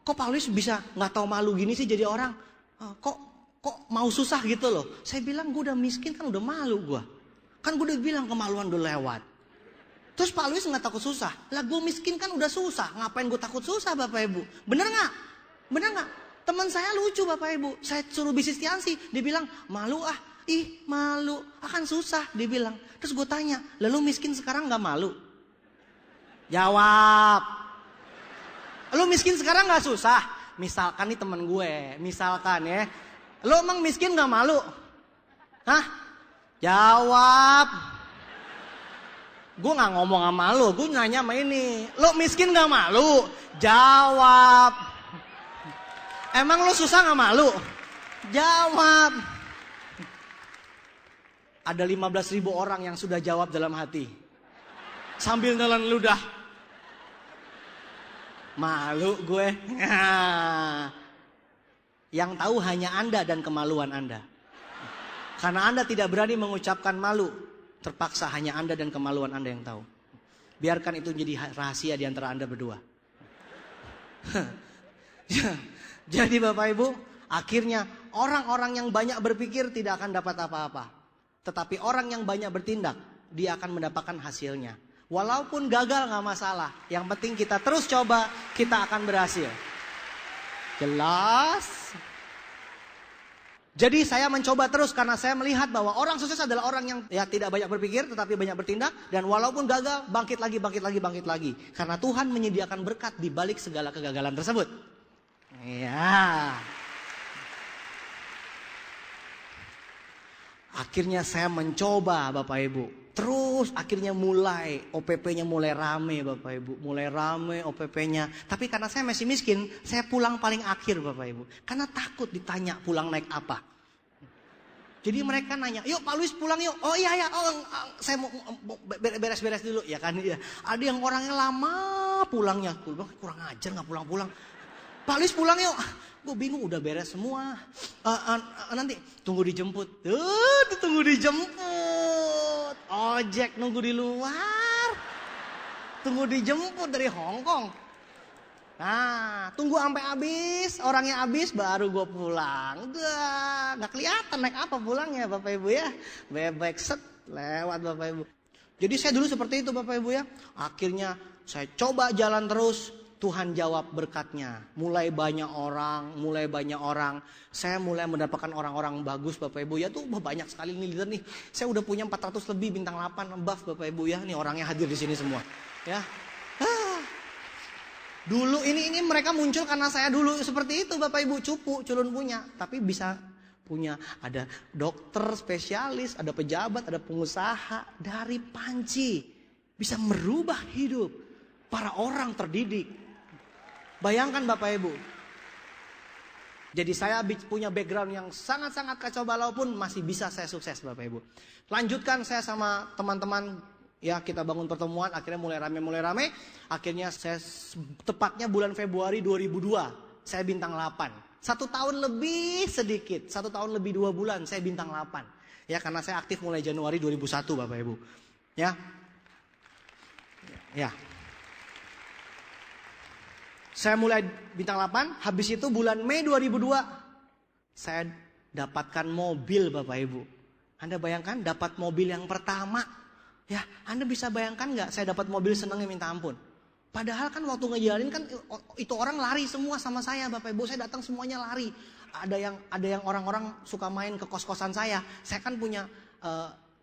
kok Pak Luis bisa nggak tahu malu gini sih jadi orang? Kok mau susah gitu loh? Saya bilang gue udah miskin kan udah malu gue, kan gue udah bilang kemaluan udah lewat. Terus Pak Luis nggak takut susah? Lah gue miskin kan udah susah, ngapain gue takut susah Bapak Ibu? Bener nggak? Bener nggak? Teman saya lucu Bapak Ibu, saya suruh bisnis Tiansi, dia bilang malu malu, akan susah dia bilang. Terus gue tanya, lalu miskin sekarang gak malu? Jawab. Lu miskin sekarang gak susah? Misalkan nih temen gue, misalkan ya. Lu emang miskin gak malu? Hah? Jawab. Gue gak ngomong sama lu, gue nanya sama ini. Lu miskin gak malu? Jawab. Emang lu susah gak malu? Jawab. Ada 15.000 orang yang sudah jawab dalam hati. Sambil nelan ludah. Malu gue. Yang tahu hanya Anda dan kemaluan Anda. Karena Anda tidak berani mengucapkan malu. Terpaksa hanya Anda dan kemaluan Anda yang tahu. Biarkan itu menjadi rahasia di antara Anda berdua. Jadi Bapak Ibu, akhirnya orang-orang yang banyak berpikir tidak akan dapat apa-apa. Tetapi orang yang banyak bertindak, dia akan mendapatkan hasilnya. Walaupun gagal gak masalah. Yang penting kita terus coba, kita akan berhasil. Jelas? Jadi saya mencoba terus karena saya melihat bahwa orang sukses adalah orang yang tidak banyak berpikir tetapi banyak bertindak. Dan walaupun gagal, bangkit lagi. Karena Tuhan menyediakan berkat di balik segala kegagalan tersebut. Ya. Akhirnya saya mencoba Bapak Ibu. Terus akhirnya mulai OPP-nya mulai rame Bapak Ibu. Mulai rame OPP-nya. Tapi karena saya masih miskin, saya pulang paling akhir Bapak Ibu. Karena takut ditanya pulang naik apa. Jadi mereka nanya, yuk Pak Luis pulang yuk. Oh iya ya, saya mau beres-beres dulu. Ya kan, ya. Ada yang orangnya lama pulangnya. Kurang ajar gak pulang-pulang. Pak Luis pulang yuk. Gue bingung udah beres semua. Nanti tunggu dijemput. Tunggu dijemput. Ojek nunggu di luar. Tunggu dijemput dari Hong Kong. Nah, tunggu sampai habis. Orangnya habis baru gue pulang. Udah, gak kelihatan naik apa pulangnya Bapak Ibu ya. Bebek set lewat Bapak Ibu. Jadi saya dulu seperti itu Bapak Ibu ya. Akhirnya saya coba jalan terus. Tuhan jawab berkatnya. Mulai banyak orang. Saya mulai mendapatkan orang-orang bagus Bapak Ibu ya. Tuh banyak sekali nih leader nih. Saya udah punya 400 lebih bintang 8 buff Bapak Ibu ya. Nih orangnya hadir di sini semua. Ya. Dulu ini mereka muncul karena saya dulu seperti itu Bapak Ibu. Culun punya. Tapi bisa punya. Ada dokter spesialis, ada pejabat, ada pengusaha. Dari panci. Bisa merubah hidup para orang terdidik. Bayangkan Bapak Ibu. Jadi saya punya background yang sangat-sangat kacau balau pun masih bisa saya sukses Bapak Ibu. Lanjutkan saya sama teman-teman. Ya kita bangun pertemuan akhirnya mulai rame. Akhirnya saya tepatnya bulan Februari 2002. Saya bintang 8. 1 tahun lebih sedikit. 1 tahun lebih 2 bulan saya bintang 8. Ya karena saya aktif mulai Januari 2001 Bapak Ibu. Ya. Saya mulai bintang 8, habis itu bulan Mei 2002 saya dapatkan mobil Bapak Ibu. Anda bayangkan dapat mobil yang pertama. Ya, Anda bisa bayangkan nggak saya dapat mobil senangnya minta ampun. Padahal kan waktu ngejalanin kan itu orang lari semua sama saya Bapak Ibu. Saya datang semuanya lari. Ada yang orang-orang suka main ke kos-kosan saya. Saya kan punya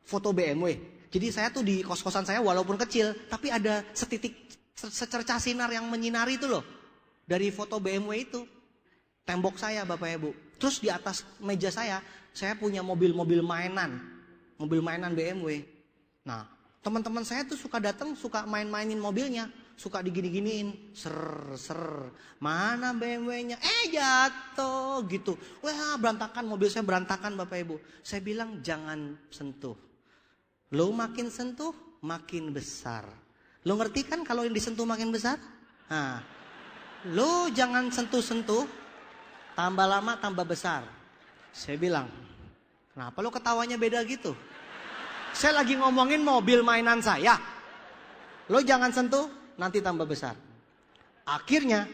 foto BMW. Jadi saya tuh di kos-kosan saya walaupun kecil, tapi ada secercah sinar yang menyinari itu loh. Dari foto BMW itu, tembok saya Bapak Ibu. Terus di atas meja saya punya mobil-mobil mainan. Mobil mainan BMW. Nah, teman-teman saya tuh suka datang, suka main-mainin mobilnya. Suka digini-giniin. Ser. Mana BMW-nya? Jatuh gitu. Wah berantakan, mobil saya berantakan Bapak Ibu. Saya bilang jangan sentuh. Lo makin sentuh, makin besar. Lo ngerti kan kalau yang disentuh makin besar? Nah. Lo jangan sentuh-sentuh, tambah lama tambah besar. Saya bilang, kenapa lo ketawanya beda gitu? Saya lagi ngomongin mobil mainan saya. Lo jangan sentuh, nanti tambah besar. Akhirnya,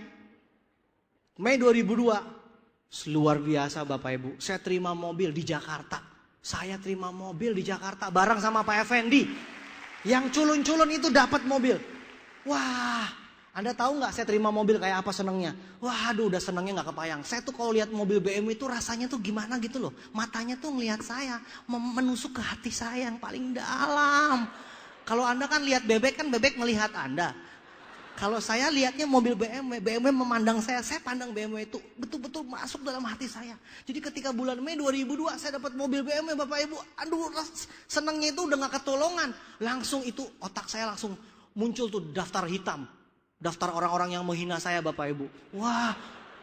Mei 2002, luar biasa Bapak Ibu. Saya terima mobil di Jakarta. Saya terima mobil di Jakarta bareng sama Pak Effendi. Yang culun-culun itu dapat mobil. Wah. Anda tahu nggak saya terima mobil kayak apa senangnya? Waduh udah senangnya nggak kebayang. Saya tuh kalau lihat mobil BMW itu rasanya tuh gimana gitu loh. Matanya tuh ngelihat saya, menusuk ke hati saya yang paling dalam. Kalau Anda kan lihat bebek kan bebek melihat Anda. Kalau saya lihatnya mobil BMW memandang saya pandang BMW itu betul-betul masuk dalam hati saya. Jadi ketika bulan Mei 2002 saya dapat mobil BMW Bapak Ibu, aduh senangnya itu udah nggak ketolongan. Langsung itu otak saya langsung muncul tuh daftar hitam. Daftar orang-orang yang menghina saya Bapak Ibu. Wah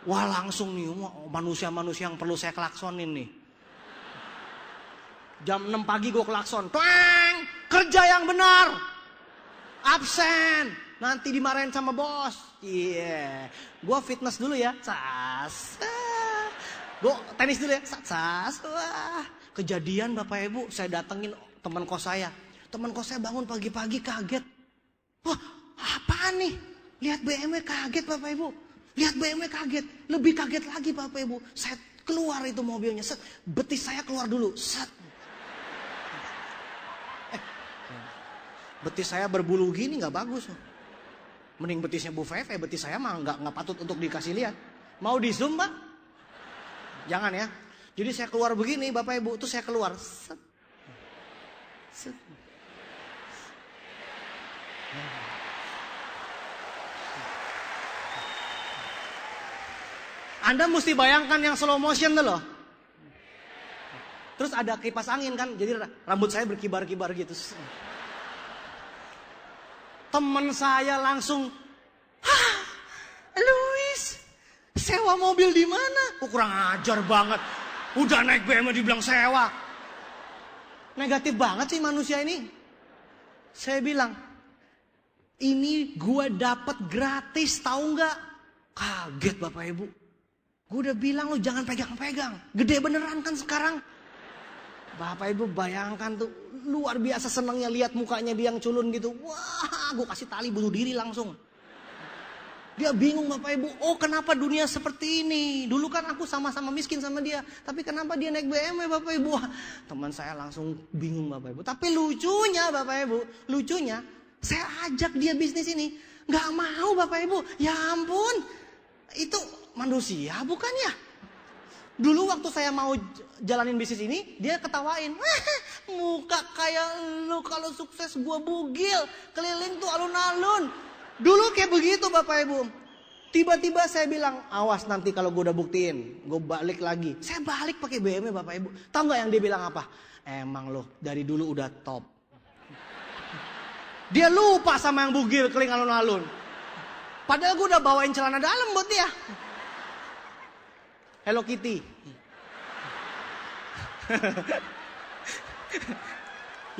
langsung nih manusia-manusia yang perlu saya klaksonin nih. Jam 6 pagi gue klakson. Twang! Kerja yang benar. Absen. Nanti dimarahin sama bos. Iya. Gue fitness dulu ya. Sas. Gue tenis dulu ya. Sas. Wah. Kejadian Bapak Ibu. Saya datengin teman kos saya. Teman kos saya bangun pagi-pagi kaget. Wah apaan nih? Lihat BMW kaget Bapak Ibu. Lihat BMW kaget. Lebih kaget lagi Bapak Ibu. Saya keluar itu mobilnya. Set. Betis saya keluar dulu. Set. Betis saya berbulu gini gak bagus. Mending betisnya Bu Feve. Betis saya mah gak patut untuk dikasih lihat. Mau di zoom Pak? Jangan ya. Jadi saya keluar begini Bapak Ibu. Terus saya keluar. Set. Set. Anda mesti bayangkan yang slow motion tuh loh. terus ada kipas angin kan, jadi rambut saya berkibar-kibar gitu. Teman saya langsung, "Hah, Luis, sewa mobil di mana?" Kurang ajar banget. Udah naik BMW dibilang sewa. Negatif banget sih manusia ini. Saya bilang, "Ini gue dapat gratis, tahu nggak?" Kaget Bapak Ibu. Gue udah bilang lu jangan pegang-pegang. Gede beneran kan sekarang. Bapak Ibu bayangkan tuh, luar biasa senangnya lihat mukanya dia yang culun gitu. Wah, gue kasih tali bunuh diri langsung. Dia bingung Bapak Ibu, oh kenapa dunia seperti ini? Dulu kan aku sama-sama miskin sama dia, tapi kenapa dia naik BMW Bapak Ibu? Wah, teman saya langsung bingung Bapak Ibu. Tapi lucunya Bapak Ibu, lucunya saya ajak dia bisnis ini, nggak mau Bapak Ibu. Ya ampun, itu manusia bukan ya? Dulu waktu saya mau jalanin bisnis ini, dia ketawain. Muka kayak lu kalau sukses gua bugil, keliling tuh alun-alun. Dulu kayak begitu Bapak Ibu. Tiba-tiba saya bilang, awas nanti kalau gue udah buktiin, gue balik lagi. Saya balik pakai BMW Bapak Ibu. Tahu nggak yang dia bilang apa? Emang loh dari dulu udah top. Dia lupa sama yang bugil keliling alun-alun. Padahal gue udah bawain celana dalam buat dia. Hello Kitty.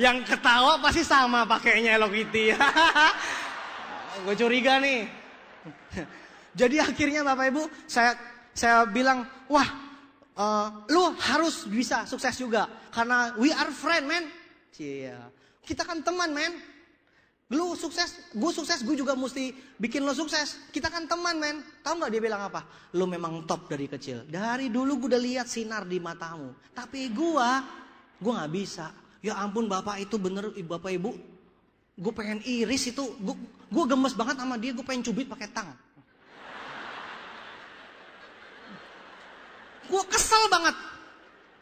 Yang ketawa pasti sama pakainya Hello Kitty. Gue curiga nih. Jadi akhirnya Bapak Ibu saya bilang, wah lu harus bisa sukses juga. Karena we are friend man. Cia. Kita kan teman man. Lu sukses, gue juga mesti bikin lo sukses. Kita kan teman men. Tahu nggak dia bilang apa? Lu memang top dari kecil. Dari dulu gue udah lihat sinar di matamu. Tapi gue nggak bisa. Ya ampun Bapak itu bener Bapak Ibu. Gue pengen iris itu. Gue gemes banget sama dia. Gue pengen cubit pakai tang. Gue kesel banget.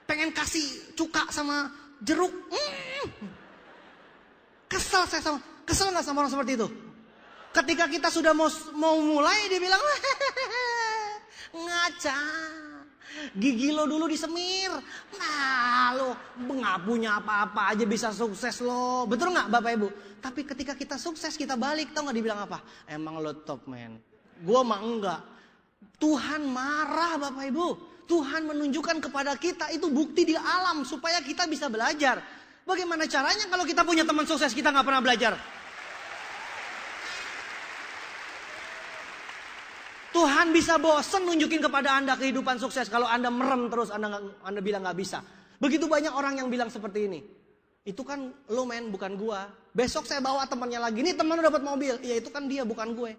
Pengen kasih cuka sama jeruk. Kesel saya sama. Kesel gak sama orang seperti itu? Ketika kita sudah mau mulai, dia bilang, ngaca. Gigi lo dulu disemir. Nah lo gak punya apa-apa aja bisa sukses lo. Betul gak Bapak Ibu? Tapi ketika kita sukses, kita balik. Tahu gak dibilang apa? Emang lo top man. Gua mah enggak. Tuhan marah Bapak Ibu. Tuhan menunjukkan kepada kita itu bukti di alam. Supaya kita bisa belajar. Bagaimana caranya kalau kita punya teman sukses kita gak pernah belajar? Tuhan bisa bosan nunjukin kepada Anda kehidupan sukses kalau Anda merem terus, Anda bilang gak bisa. Begitu banyak orang yang bilang seperti ini. Itu kan lo men, bukan gua. Besok saya bawa temannya lagi. Nih teman lo dapat mobil. Ya itu kan dia, bukan gue.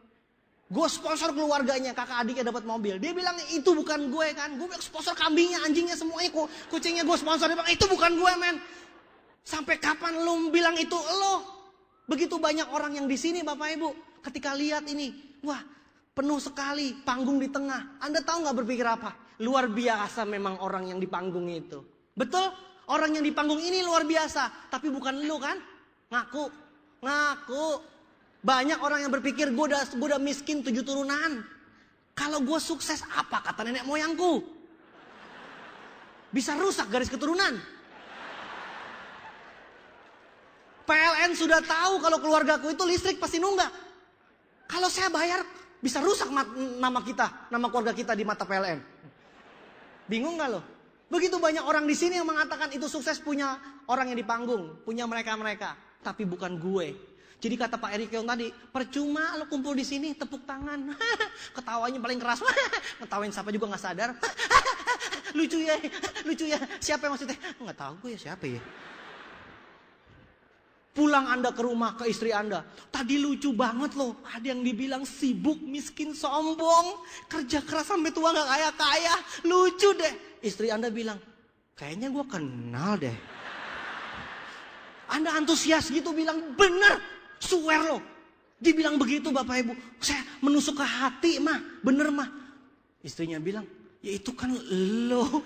Gue sponsor keluarganya, kakak adiknya dapat mobil. Dia bilang itu bukan gue kan. Gue sponsor kambingnya, anjingnya, semuanya, kucingnya gue sponsor. Dia bilang itu bukan gue men. Sampai kapan lo bilang itu lo? Begitu banyak orang yang di sini Bapak Ibu. Ketika lihat ini, wah penuh sekali, panggung di tengah. Anda tahu gak berpikir apa? Luar biasa memang orang yang di panggung itu. Betul? Orang yang di panggung ini luar biasa. Tapi bukan lu kan? Ngaku. Banyak orang yang berpikir gue udah miskin 7 turunan. Kalau gue sukses apa kata nenek moyangku? Bisa rusak garis keturunan. PLN sudah tahu kalau keluargaku itu listrik pasti nunggak. Kalau saya bayar bisa rusak nama kita, nama keluarga kita di mata PLN. Bingung gak lo? Begitu banyak orang di sini yang mengatakan itu sukses punya orang yang di panggung, punya mereka-mereka, tapi bukan gue. Jadi kata Pak Erik yang tadi, percuma lo kumpul di sini tepuk tangan, ketawanya paling keras, ketawain siapa juga nggak sadar, lucu ya, siapa yang maksudnya? Nggak tahu gue ya siapa ya. Pulang Anda ke rumah, ke istri Anda. Tadi lucu banget loh. Ada yang dibilang sibuk, miskin, sombong. Kerja keras sampai tua gak kaya-kaya. Lucu deh. Istri Anda bilang, kayaknya gue kenal deh. Anda antusias gitu bilang, bener. Swear loh. Dibilang begitu Bapak Ibu. Saya menusuk ke hati mah. Bener mah. Istrinya bilang, ya itu kan lo.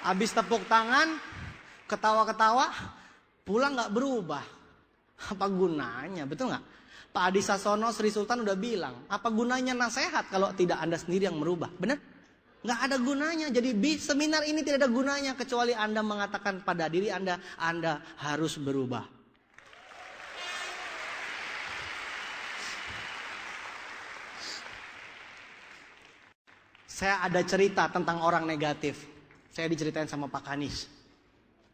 Habis tepuk tangan, ketawa-ketawa, pulang gak berubah. Apa gunanya, betul nggak? Pak Adi Sasono, Sri Sultan udah bilang, apa gunanya nasihat kalau tidak Anda sendiri yang merubah? Benar? Nggak ada gunanya. Jadi seminar ini tidak ada gunanya kecuali Anda mengatakan pada diri Anda harus berubah. Saya ada cerita tentang orang negatif. Saya diceritain sama Pak Kanis.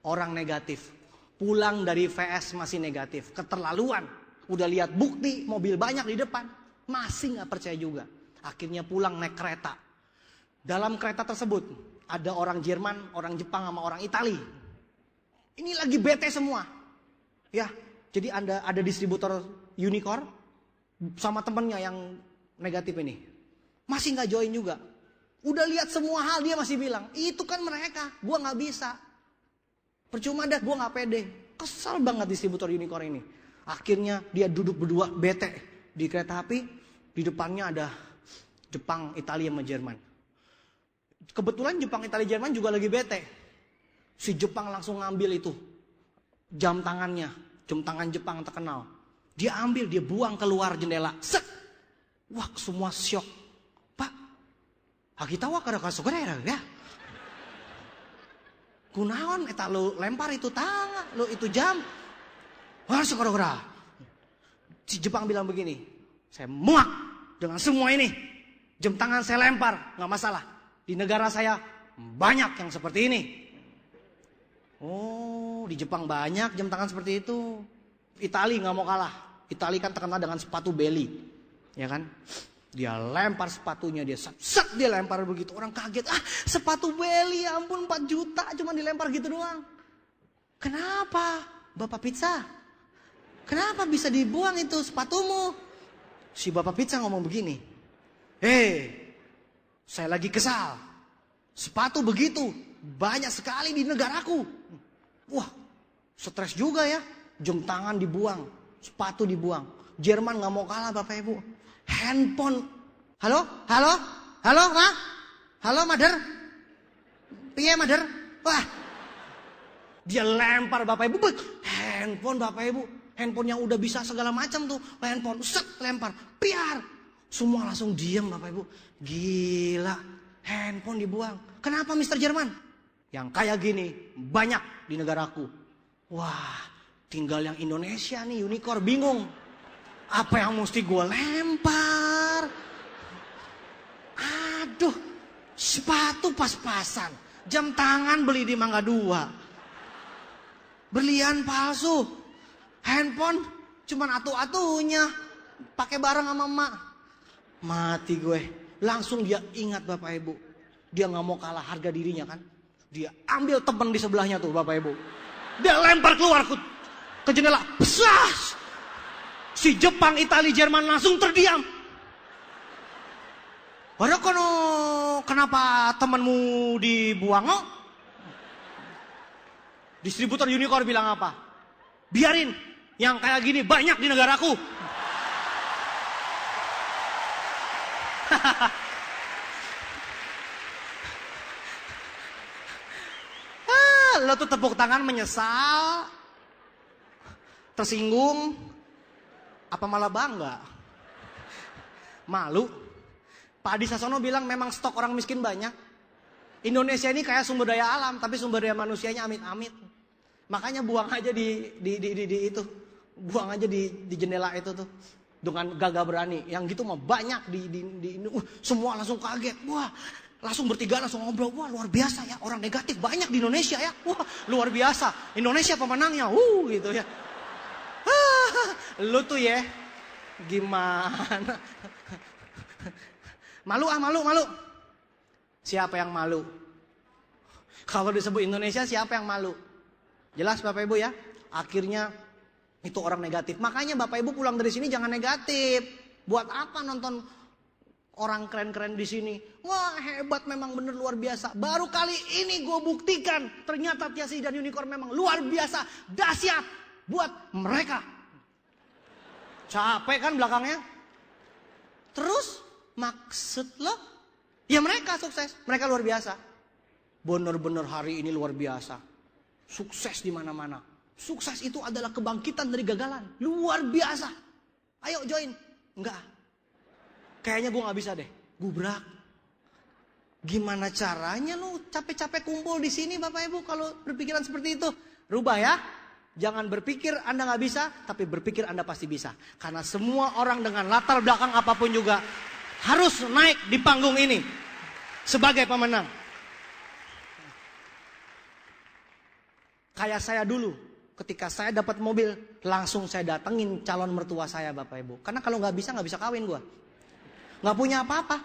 Orang negatif, pulang dari VS masih negatif, keterlaluan. Udah lihat bukti, mobil banyak di depan, masih nggak percaya juga. Akhirnya pulang naik kereta. Dalam kereta tersebut ada orang Jerman, orang Jepang, sama orang Itali. Ini lagi bete semua. Ya, jadi ada distributor Unicorn sama temennya yang negatif ini. Masih nggak join juga. Udah lihat semua hal, dia masih bilang, itu kan mereka, gua nggak bisa. Percuma dah, gua nggak pede. Kesal banget distributor Unicorn ini. Akhirnya dia duduk berdua bete di kereta api. Di depannya ada Jepang, Italia, sama Jerman. Kebetulan Jepang, Italia, Jerman juga lagi bete. Si Jepang langsung ngambil itu jam tangannya, jam tangan Jepang terkenal. Dia ambil, dia buang keluar jendela. Set! Wah, semua syok. Pak, kita kada kasuk ya. Kunaon eta lu lempar itu tangan, lu itu jam. Wah, syukur-syukur. Si Jepang bilang begini, saya muak dengan semua ini. Jam tangan saya lempar, nggak masalah. Di negara saya banyak yang seperti ini. Oh, di Jepang banyak jam tangan seperti itu. Itali nggak mau kalah. Itali kan terkenal dengan sepatu belly, ya kan? Dia lempar sepatunya, dia set dia lempar begitu. Orang kaget, sepatu belly, ya ampun 4 juta cuma dilempar gitu doang. Kenapa, Bapak Pizza? Kenapa bisa dibuang itu sepatumu? Si Bapak Pizza ngomong begini. Saya lagi kesal. Sepatu begitu banyak sekali di negaraku. Wah, stres juga ya. Jam tangan dibuang, sepatu dibuang. Jerman gak mau kalah Bapak Ibu. Handphone. Halo, Ma? Halo, Mother? Piye, Mother? Wah, dia lempar Bapak Ibu. Handphone Bapak Ibu. Handphone yang udah bisa segala macam tuh. Handphone, set, lempar, piar. Semua langsung diam Bapak Ibu. Gila, handphone dibuang. Kenapa Mr. Jerman? Yang kayak gini banyak di negaraku. Wah, tinggal yang Indonesia nih, Unicorn, bingung. Apa yang mesti gue lempar? Aduh, sepatu pas-pasan. Jam tangan beli di Mangga 2. Berlian palsu. Handphone cuman atu-atunya. Pakai barang sama emak. Mati gue. Langsung dia ingat Bapak Ibu. Dia gak mau kalah harga dirinya kan. Dia ambil temen di sebelahnya tuh Bapak Ibu. Dia lempar keluar ke jendela. Besas! Si Jepang, Italia, Jerman langsung terdiam. Waduh kono, kenapa temanmu dibuang? Oh? Distributor Unicorn bilang apa? Biarin, yang kayak gini banyak di negaraku. Lo tuh tepuk tangan menyesal, tersinggung, apa malah bangga? Malu. Pak Adi Sasono bilang memang stok orang miskin banyak. Indonesia ini kayak sumber daya alam, tapi sumber daya manusianya amit-amit. Makanya buang aja di itu, buang aja di jendela itu tuh, dengan gagah berani. Yang gitu mah banyak semua langsung kaget. Wah, langsung bertiga langsung ngobrol. Wah, luar biasa ya, orang negatif banyak di Indonesia ya. Wah, luar biasa. Indonesia pemenangnya. Gitu ya. Lu tuh ya, gimana? Malu. Siapa yang malu? Kalau disebut Indonesia siapa yang malu? Jelas Bapak Ibu ya. Akhirnya itu orang negatif. Makanya Bapak Ibu pulang dari sini jangan negatif. Buat apa nonton orang keren-keren di sini? Wah, hebat, memang bener luar biasa. Baru kali ini gue buktikan ternyata Tiasi dan Unicorn memang luar biasa, dahsyat buat mereka. Capek kan belakangnya? Terus maksud lo? Ya mereka sukses, mereka luar biasa. Bener-bener hari ini luar biasa. Sukses di mana-mana. Sukses itu adalah kebangkitan dari gagalan. Luar biasa. Ayo join. Enggak. Kayaknya gue gak bisa deh. Gubrak. Gimana caranya lu capek-capek kumpul di sini Bapak Ibu kalau berpikiran seperti itu? Rubah ya. Jangan berpikir Anda gak bisa, tapi berpikir Anda pasti bisa. Karena semua orang dengan latar belakang apapun juga harus naik di panggung ini sebagai pemenang. Kayak saya dulu. Ketika saya dapat mobil, langsung saya datengin calon mertua saya Bapak Ibu. Karena kalau gak bisa kawin gue. Gak punya apa-apa.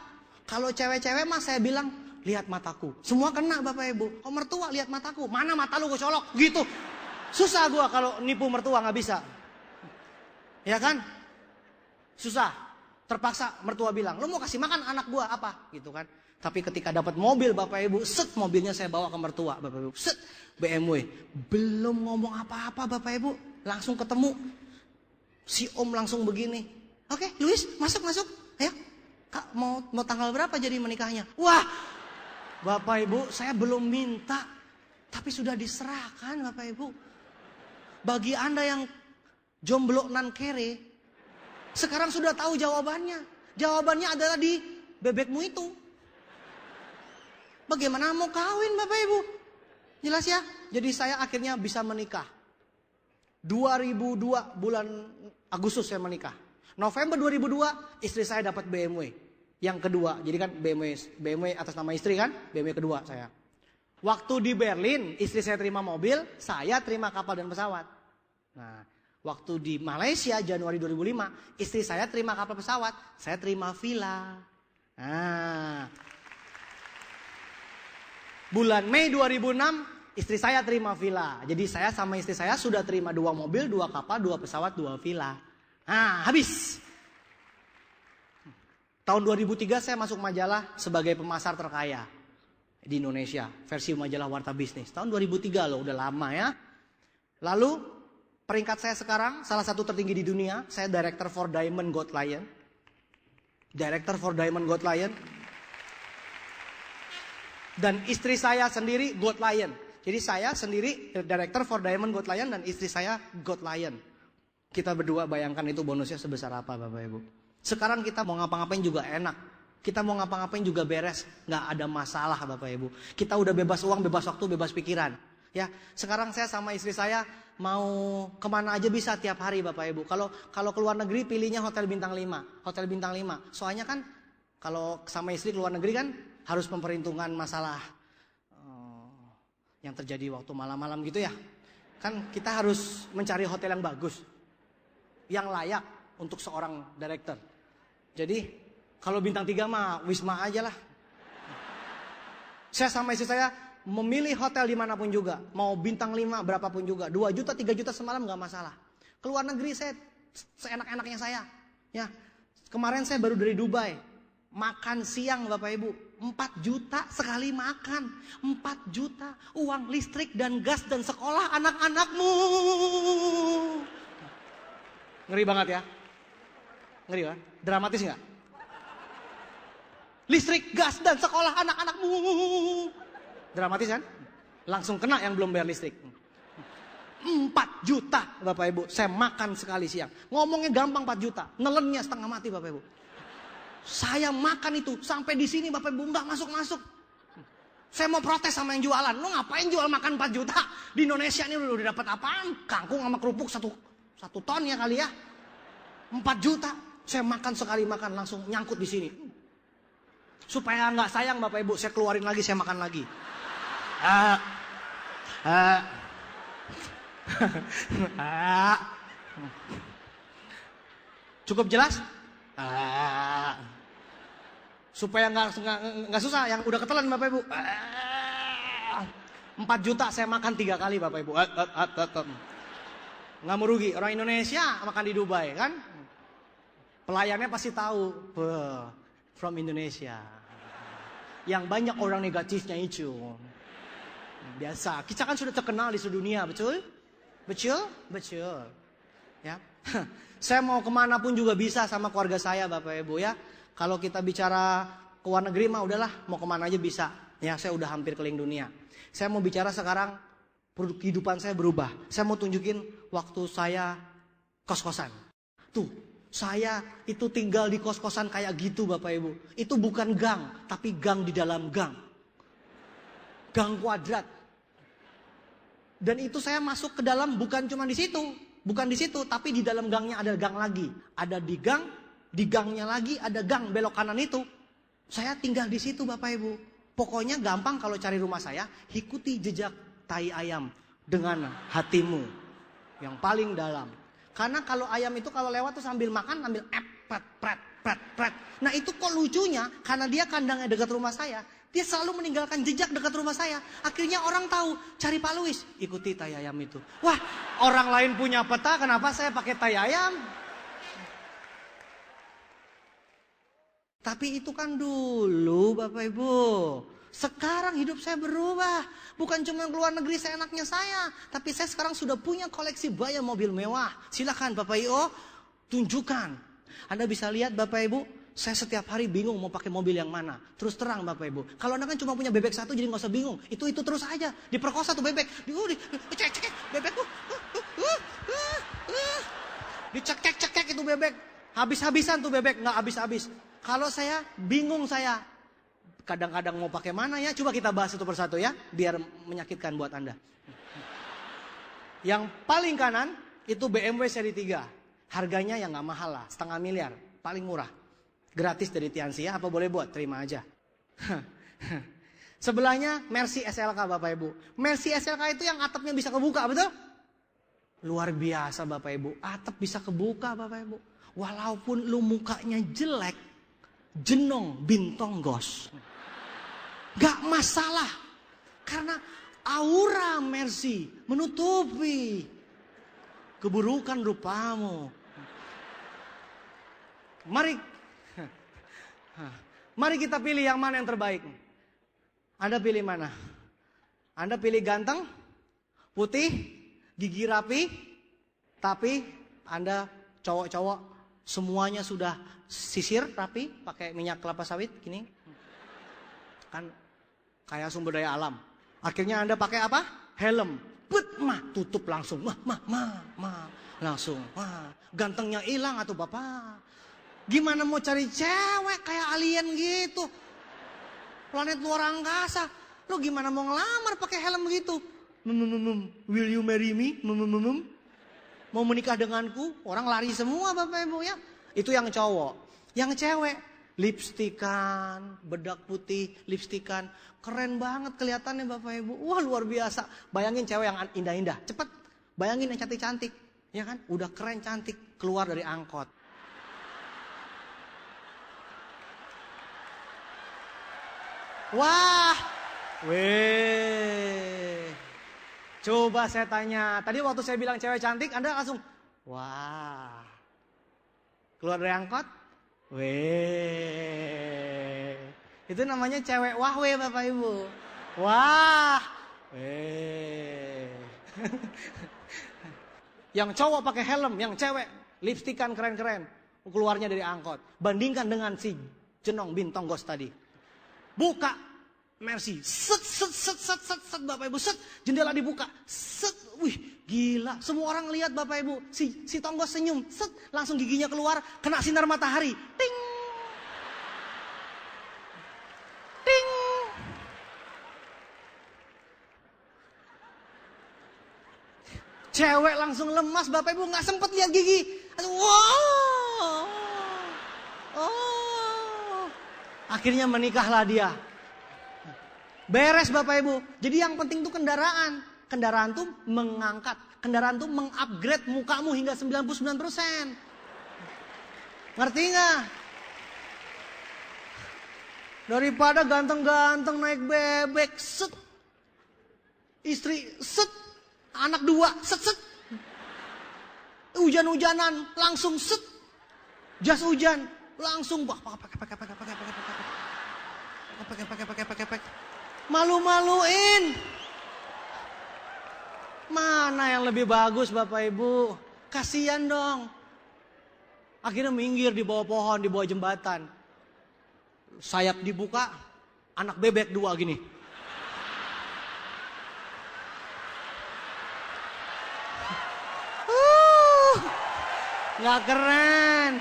Kalau cewek-cewek mah saya bilang, lihat mataku. Semua kena Bapak Ibu. Oh mertua lihat mataku. Mana mata lu gue colok. Gitu. Susah gue kalau nipu mertua gak bisa. Ya kan? Susah. Terpaksa mertua bilang, lu mau kasih makan anak gue apa? Gitu kan. Tapi ketika dapat mobil Bapak Ibu, set mobilnya saya bawa ke mertua Bapak Ibu. Set BMW. Belum ngomong apa-apa Bapak Ibu. Langsung ketemu. Si Om langsung begini. Oke, Luis masuk. Ayo. Kak mau tanggal berapa jadi menikahnya? Wah. Bapak Ibu saya belum minta. Tapi sudah diserahkan Bapak Ibu. Bagi Anda yang jomblo nan kere. Sekarang sudah tahu jawabannya. Jawabannya adalah di bebekmu itu. Bagaimana mau kawin Bapak Ibu? Jelas ya? Jadi saya akhirnya bisa menikah. 2002 bulan Agustus saya menikah. November 2002 istri saya dapat BMW. Yang kedua. Jadi kan BMW atas nama istri kan? BMW kedua saya. Waktu di Berlin istri saya terima mobil. Saya terima kapal dan pesawat. Nah, waktu di Malaysia Januari 2005 istri saya terima kapal pesawat. Saya terima villa. Nah, bulan Mei 2006 istri saya terima villa. Jadi saya sama istri saya sudah terima 2 mobil, 2 kapal, 2 pesawat, 2 villa. Nah habis. Tahun 2003 saya masuk majalah sebagai pemasar terkaya di Indonesia. Versi majalah Warta Bisnis. Tahun 2003 loh, udah lama ya. Lalu peringkat saya sekarang salah satu tertinggi di dunia. Saya Director for Diamond Gold Lion. Director for Diamond Gold Lion. Dan istri saya sendiri Gold Lion. Jadi saya sendiri Director for Diamond Gold Lion dan istri saya Gold Lion. Kita berdua bayangkan itu bonusnya sebesar apa Bapak Ibu. Sekarang kita mau ngapa-ngapain juga enak. Kita mau ngapa-ngapain juga beres. Nggak ada masalah Bapak Ibu. Kita udah bebas uang, bebas waktu, bebas pikiran. Ya, sekarang saya sama istri saya mau kemana aja bisa tiap hari Bapak Ibu. Kalau keluar negeri pilihnya hotel bintang 5. Hotel bintang 5. Soalnya kan kalau sama istri keluar negeri kan harus memperhitungkan masalah yang terjadi waktu malam-malam gitu ya. Kan kita harus mencari hotel yang bagus. Yang layak untuk seorang director. Jadi kalau bintang 3 mah Wisma aja lah. Saya sama istri saya memilih hotel dimanapun juga. Mau bintang 5 berapapun juga. 2 juta, 3 juta semalam gak masalah. Keluar negeri saya seenak-enaknya saya. Ya, kemarin saya baru dari Dubai. Makan siang Bapak Ibu. 4 juta sekali makan. 4 juta uang listrik dan gas dan sekolah anak-anakmu. Ngeri banget ya. Ngeri kan? Dramatis gak? Listrik, gas, dan sekolah anak-anakmu. Dramatis kan? Langsung kena yang belum bayar listrik. 4 juta Bapak Ibu. Saya makan sekali siang. Ngomongnya gampang 4 juta. Nelennya setengah mati Bapak Ibu. Saya makan itu sampai di sini Bapak Ibu nggak masuk-masuk. Saya mau protes sama yang jualan. Lu ngapain jual makan 4 juta? Di Indonesia ini udah dapat apaan? Kangkung sama kerupuk satu ton ya kali ya. 4 juta. Saya makan sekali makan langsung nyangkut di sini. Supaya nggak sayang Bapak Ibu, saya keluarin lagi, saya makan lagi. Cukup jelas? Supaya nggak susah, yang udah ketelan Bapak Ibu. 4 juta saya makan 3 kali Bapak Ibu. Nggak mau rugi. Orang Indonesia makan di Dubai kan? Pelayannya pasti tahu. From Indonesia. Yang banyak orang negatifnya itu. Biasa. Kita kan sudah terkenal di seluruh dunia, betul? Betul? Betul. Ya. Saya mau kemana pun juga bisa sama keluarga saya Bapak Ibu ya. Kalau kita bicara ke luar negeri mah udahlah, mau kemana aja bisa. Ya, saya udah hampir keliling dunia. Saya mau bicara sekarang kehidupan saya berubah. Saya mau tunjukin waktu saya kos-kosan. Tuh, saya itu tinggal di kos-kosan kayak gitu Bapak Ibu. Itu bukan gang, tapi gang di dalam gang. Gang kuadrat. Dan itu saya masuk ke dalam bukan cuma di situ. Bukan di situ, tapi di dalam gangnya ada gang lagi. Ada di gang, di gangnya lagi ada gang belok kanan itu. Saya tinggal di situ Bapak Ibu. Pokoknya gampang kalau cari rumah saya, ikuti jejak tai ayam dengan hatimu yang paling dalam. Karena kalau ayam itu kalau lewat tuh sambil makan sambil pret. Nah itu kok lucunya, karena dia kandangnya dekat rumah saya, dia selalu meninggalkan jejak dekat rumah saya. Akhirnya orang tahu, cari Pak Luis, ikuti tai ayam itu. Wah, orang lain punya peta, kenapa saya pakai tai ayam? Tapi itu kan dulu Bapak Ibu. Sekarang hidup saya berubah. Bukan cuma keluar negeri seenaknya saya. Tapi saya sekarang sudah punya koleksi banyak mobil mewah. Silakan Bapak Ibu, tunjukkan. Anda bisa lihat Bapak Ibu, saya setiap hari bingung mau pakai mobil yang mana. Terus terang Bapak Ibu. Kalau Anda kan cuma punya bebek satu jadi gak usah bingung. Itu terus aja. Diperkosa tuh bebek. Cek bebek. Dicekek itu bebek. Habis-habisan tuh bebek. Gak habis-habis. Kalau saya bingung saya. Kadang-kadang mau pakai mana ya? Coba kita bahas satu persatu ya. Biar menyakitkan buat Anda. Yang paling kanan itu BMW seri 3. Harganya yang gak mahal lah. 0,5 miliar. Paling murah. Gratis dari Tianxi ya. Apa boleh buat? Terima aja. Sebelahnya Mercy SLK Bapak Ibu. Mercy SLK itu yang atapnya bisa kebuka, betul? Luar biasa Bapak Ibu. Atap bisa kebuka Bapak Ibu. Walaupun lu mukanya jelek, jenong bintonggos, gak masalah. Karena aura Mercy menutupi keburukan rupamu. Mari kita pilih yang mana yang terbaik. Anda pilih mana? Anda pilih ganteng, putih, gigi rapi, tapi Anda cowok-cowok semuanya sudah sisir rapi, pakai minyak kelapa sawit gini. Kan kayak sumber daya alam. Akhirnya Anda pakai apa? Helm. Tutup langsung. Langsung. Gantengnya hilang atau Bapak. Gimana mau cari cewek kayak alien gitu? Planet luar angkasa. Lo gimana mau ngelamar pakai helm gitu? Will you marry me? Mau menikah denganku? Orang lari semua Bapak Ibu ya. Itu yang cowok. Yang cewek, lipstikan, bedak putih, lipstikan. Keren banget kelihatannya Bapak Ibu. Wah luar biasa. Bayangin cewek yang indah-indah. Cepet. Bayangin yang cantik-cantik. Ya kan? Udah keren cantik. Keluar dari angkot. Wah. Weh. Coba saya tanya. Tadi waktu saya bilang cewek cantik, Anda langsung. Wah. Keluar dari angkot. Weh. Itu namanya cewek wahwe Bapak Ibu. Wah. Weh. Yang cowok pakai helm, yang cewek lipstikan keren-keren. Keluarnya dari angkot. Bandingkan dengan si jenong bintonggos tadi. Buka Mercy. Set Bapak Ibu. Set. Jendela dibuka. Set. Wih gila. Semua orang lihat Bapak Ibu. Si tonggos senyum. Set. Langsung giginya keluar. Kena sinar matahari. Ting. Ting. Cewek langsung lemas Bapak Ibu. Gak sempet lihat gigi. Wow. Oh. Akhirnya menikahlah dia. Beres Bapak Ibu. Jadi yang penting tuh kendaraan. Kendaraan tuh mengangkat. Kendaraan tuh mengupgrade mukamu hingga 99%. Ngerti gak? Daripada ganteng-ganteng naik bebek. Set. Istri. Set. Anak 2. Set. Hujan-hujanan. Langsung set. Jas hujan. Langsung. Pakai. Malu-maluin. Mana yang lebih bagus Bapak Ibu? Kasihan dong. Akhirnya minggir di bawah pohon, di bawah jembatan. Sayap dibuka, anak bebek 2 gini. Nggak keren.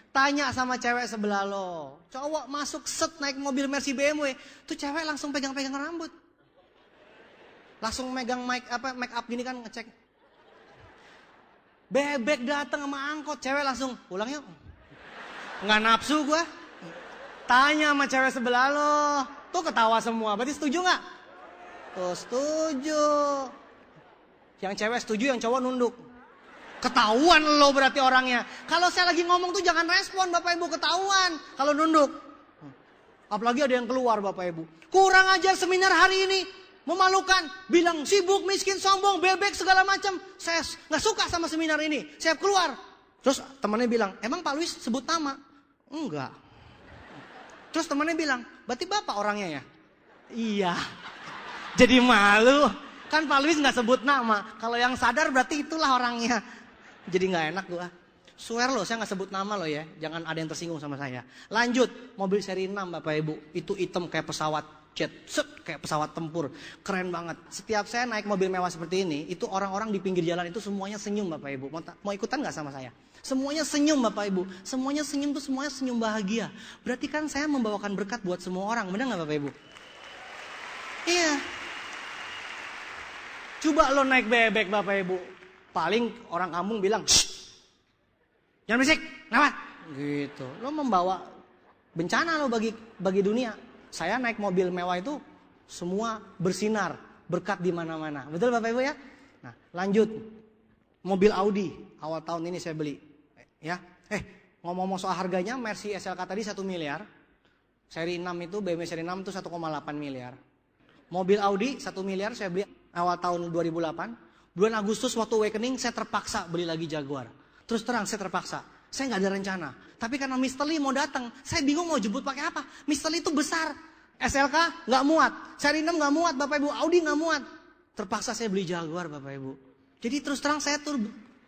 Tanya sama cewek sebelah lo. Cowok masuk set naik mobil Mercy BMW. Tuh cewek langsung pegang-pegang rambut. Langsung megang make up gini kan ngecek. Bebek datang sama angkot. Cewek langsung pulang yuk. Nggak nafsu gua. Tanya sama cewek sebelah lo. Tuh ketawa semua. Berarti setuju nggak? Tuh setuju. Yang cewek setuju, yang cowok nunduk. Ketahuan lo berarti orangnya. Kalau saya lagi ngomong tuh jangan respon Bapak Ibu, ketahuan kalau nunduk. Apalagi ada yang keluar Bapak Ibu. Kurang ajar seminar hari ini. Memalukan. Bilang sibuk, miskin, sombong, bebek segala macam. Saya nggak suka sama seminar ini. Saya keluar. Terus temannya bilang, emang Pak Luis sebut nama? Enggak. Terus temannya bilang, berarti Bapak orangnya ya? Iya. Jadi malu. Kan Pak Luis nggak sebut nama. Kalau yang sadar berarti itulah orangnya. Jadi nggak enak gua. Swear loh, saya nggak sebut nama loh ya. Jangan ada yang tersinggung sama saya. Lanjut, mobil seri 6 Bapak Ibu. Itu hitam kayak pesawat jet, kayak pesawat tempur. Keren banget. Setiap saya naik mobil mewah seperti ini, itu orang-orang di pinggir jalan itu semuanya senyum Bapak Ibu. Mau ikutan nggak sama saya? Semuanya senyum Bapak Ibu. Semuanya senyum tuh semuanya senyum bahagia. Berarti kan saya membawakan berkat buat semua orang. Benar nggak Bapak Ibu? Iya. Coba lo naik bebek Bapak Ibu. Paling orang kampung bilang, shh, jangan berisik, kenapa? Gitu. Lo membawa bencana lo bagi dunia. Saya naik mobil mewah itu semua bersinar, berkat di mana-mana. Betul Bapak Ibu ya? Nah, lanjut. Mobil Audi awal tahun ini saya beli. Ya. Ngomong-ngomong soal harganya, Mercy SLK tadi 1 miliar. Seri 6 itu, BMW seri 6 itu 1,8 miliar. Mobil Audi 1 miliar saya beli awal tahun 2008. Bulan Agustus waktu awakening saya terpaksa beli lagi Jaguar. Terus terang saya terpaksa. Saya nggak ada rencana. Tapi karena Mr. Lee mau datang, saya bingung mau jemput pakai apa. Mr. Lee itu besar. SLK nggak muat. Seri 6 nggak muat Bapak Ibu. Audi nggak muat. Terpaksa saya beli Jaguar Bapak Ibu. Jadi terus terang saya tuh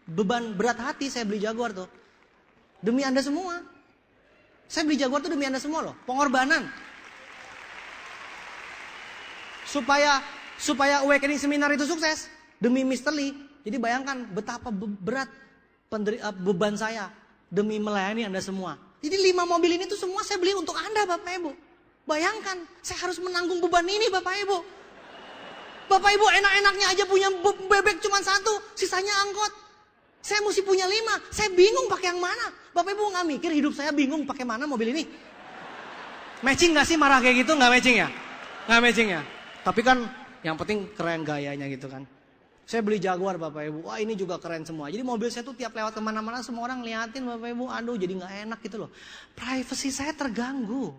beban berat hati saya beli Jaguar tuh. Demi Anda semua. Saya beli Jaguar tuh demi Anda semua loh. Pengorbanan. Supaya awakening seminar itu sukses. Demi Mr. Lee. Jadi bayangkan betapa berat beban saya. Demi melayani Anda semua. Jadi 5 mobil ini tuh semua saya beli untuk Anda Bapak Ibu. Bayangkan saya harus menanggung beban ini Bapak Ibu. Bapak Ibu enak-enaknya aja punya bebek cuma 1. Sisanya angkot. Saya mesti punya 5. Saya bingung pakai yang mana. Bapak Ibu gak mikir hidup saya bingung pakai mana mobil ini. Matching gak sih marah kayak gitu? Gak matching ya? Gak matching ya? Tapi kan yang penting keren gayanya gitu kan. Saya beli Jaguar Bapak Ibu. Wah ini juga keren semua. Jadi mobil saya tuh tiap lewat kemana-mana semua orang ngeliatin Bapak Ibu. Aduh jadi gak enak gitu loh. Privacy saya terganggu.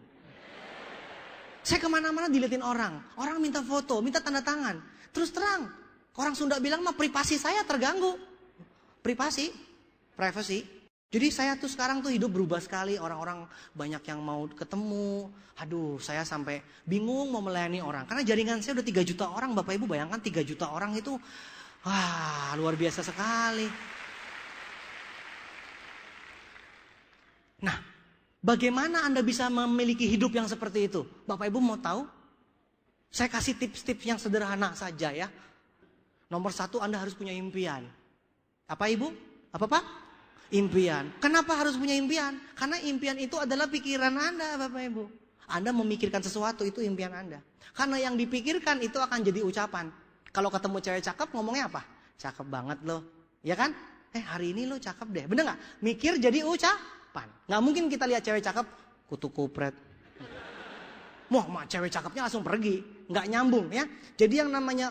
Saya kemana-mana dilihatin orang. Orang minta foto, minta tanda tangan. Terus terang. Orang Sunda bilang mah privasi saya terganggu. Privacy. Jadi saya tuh sekarang tuh hidup berubah sekali. Orang-orang banyak yang mau ketemu. Aduh saya sampai bingung mau melayani orang. Karena jaringan saya udah 3 juta orang. Bapak Ibu bayangkan 3 juta orang itu. Wah luar biasa sekali. Nah bagaimana Anda bisa memiliki hidup yang seperti itu? Bapak Ibu mau tahu? Saya kasih tips-tips yang sederhana saja ya. Nomor 1 Anda harus punya impian. Apa Ibu? Apa Pak? Impian. Kenapa harus punya impian? Karena impian itu adalah pikiran Anda Bapak Ibu. Anda memikirkan sesuatu itu impian Anda. Karena yang dipikirkan itu akan jadi ucapan. Kalau ketemu cewek cakep ngomongnya apa? Cakep banget loh. Ya kan? Hari ini lo cakep deh. Bener gak? Mikir jadi ucapan. Gak mungkin kita lihat cewek cakep. Kutu kupret. Wah cewek cakepnya langsung pergi. Gak nyambung ya. Jadi yang namanya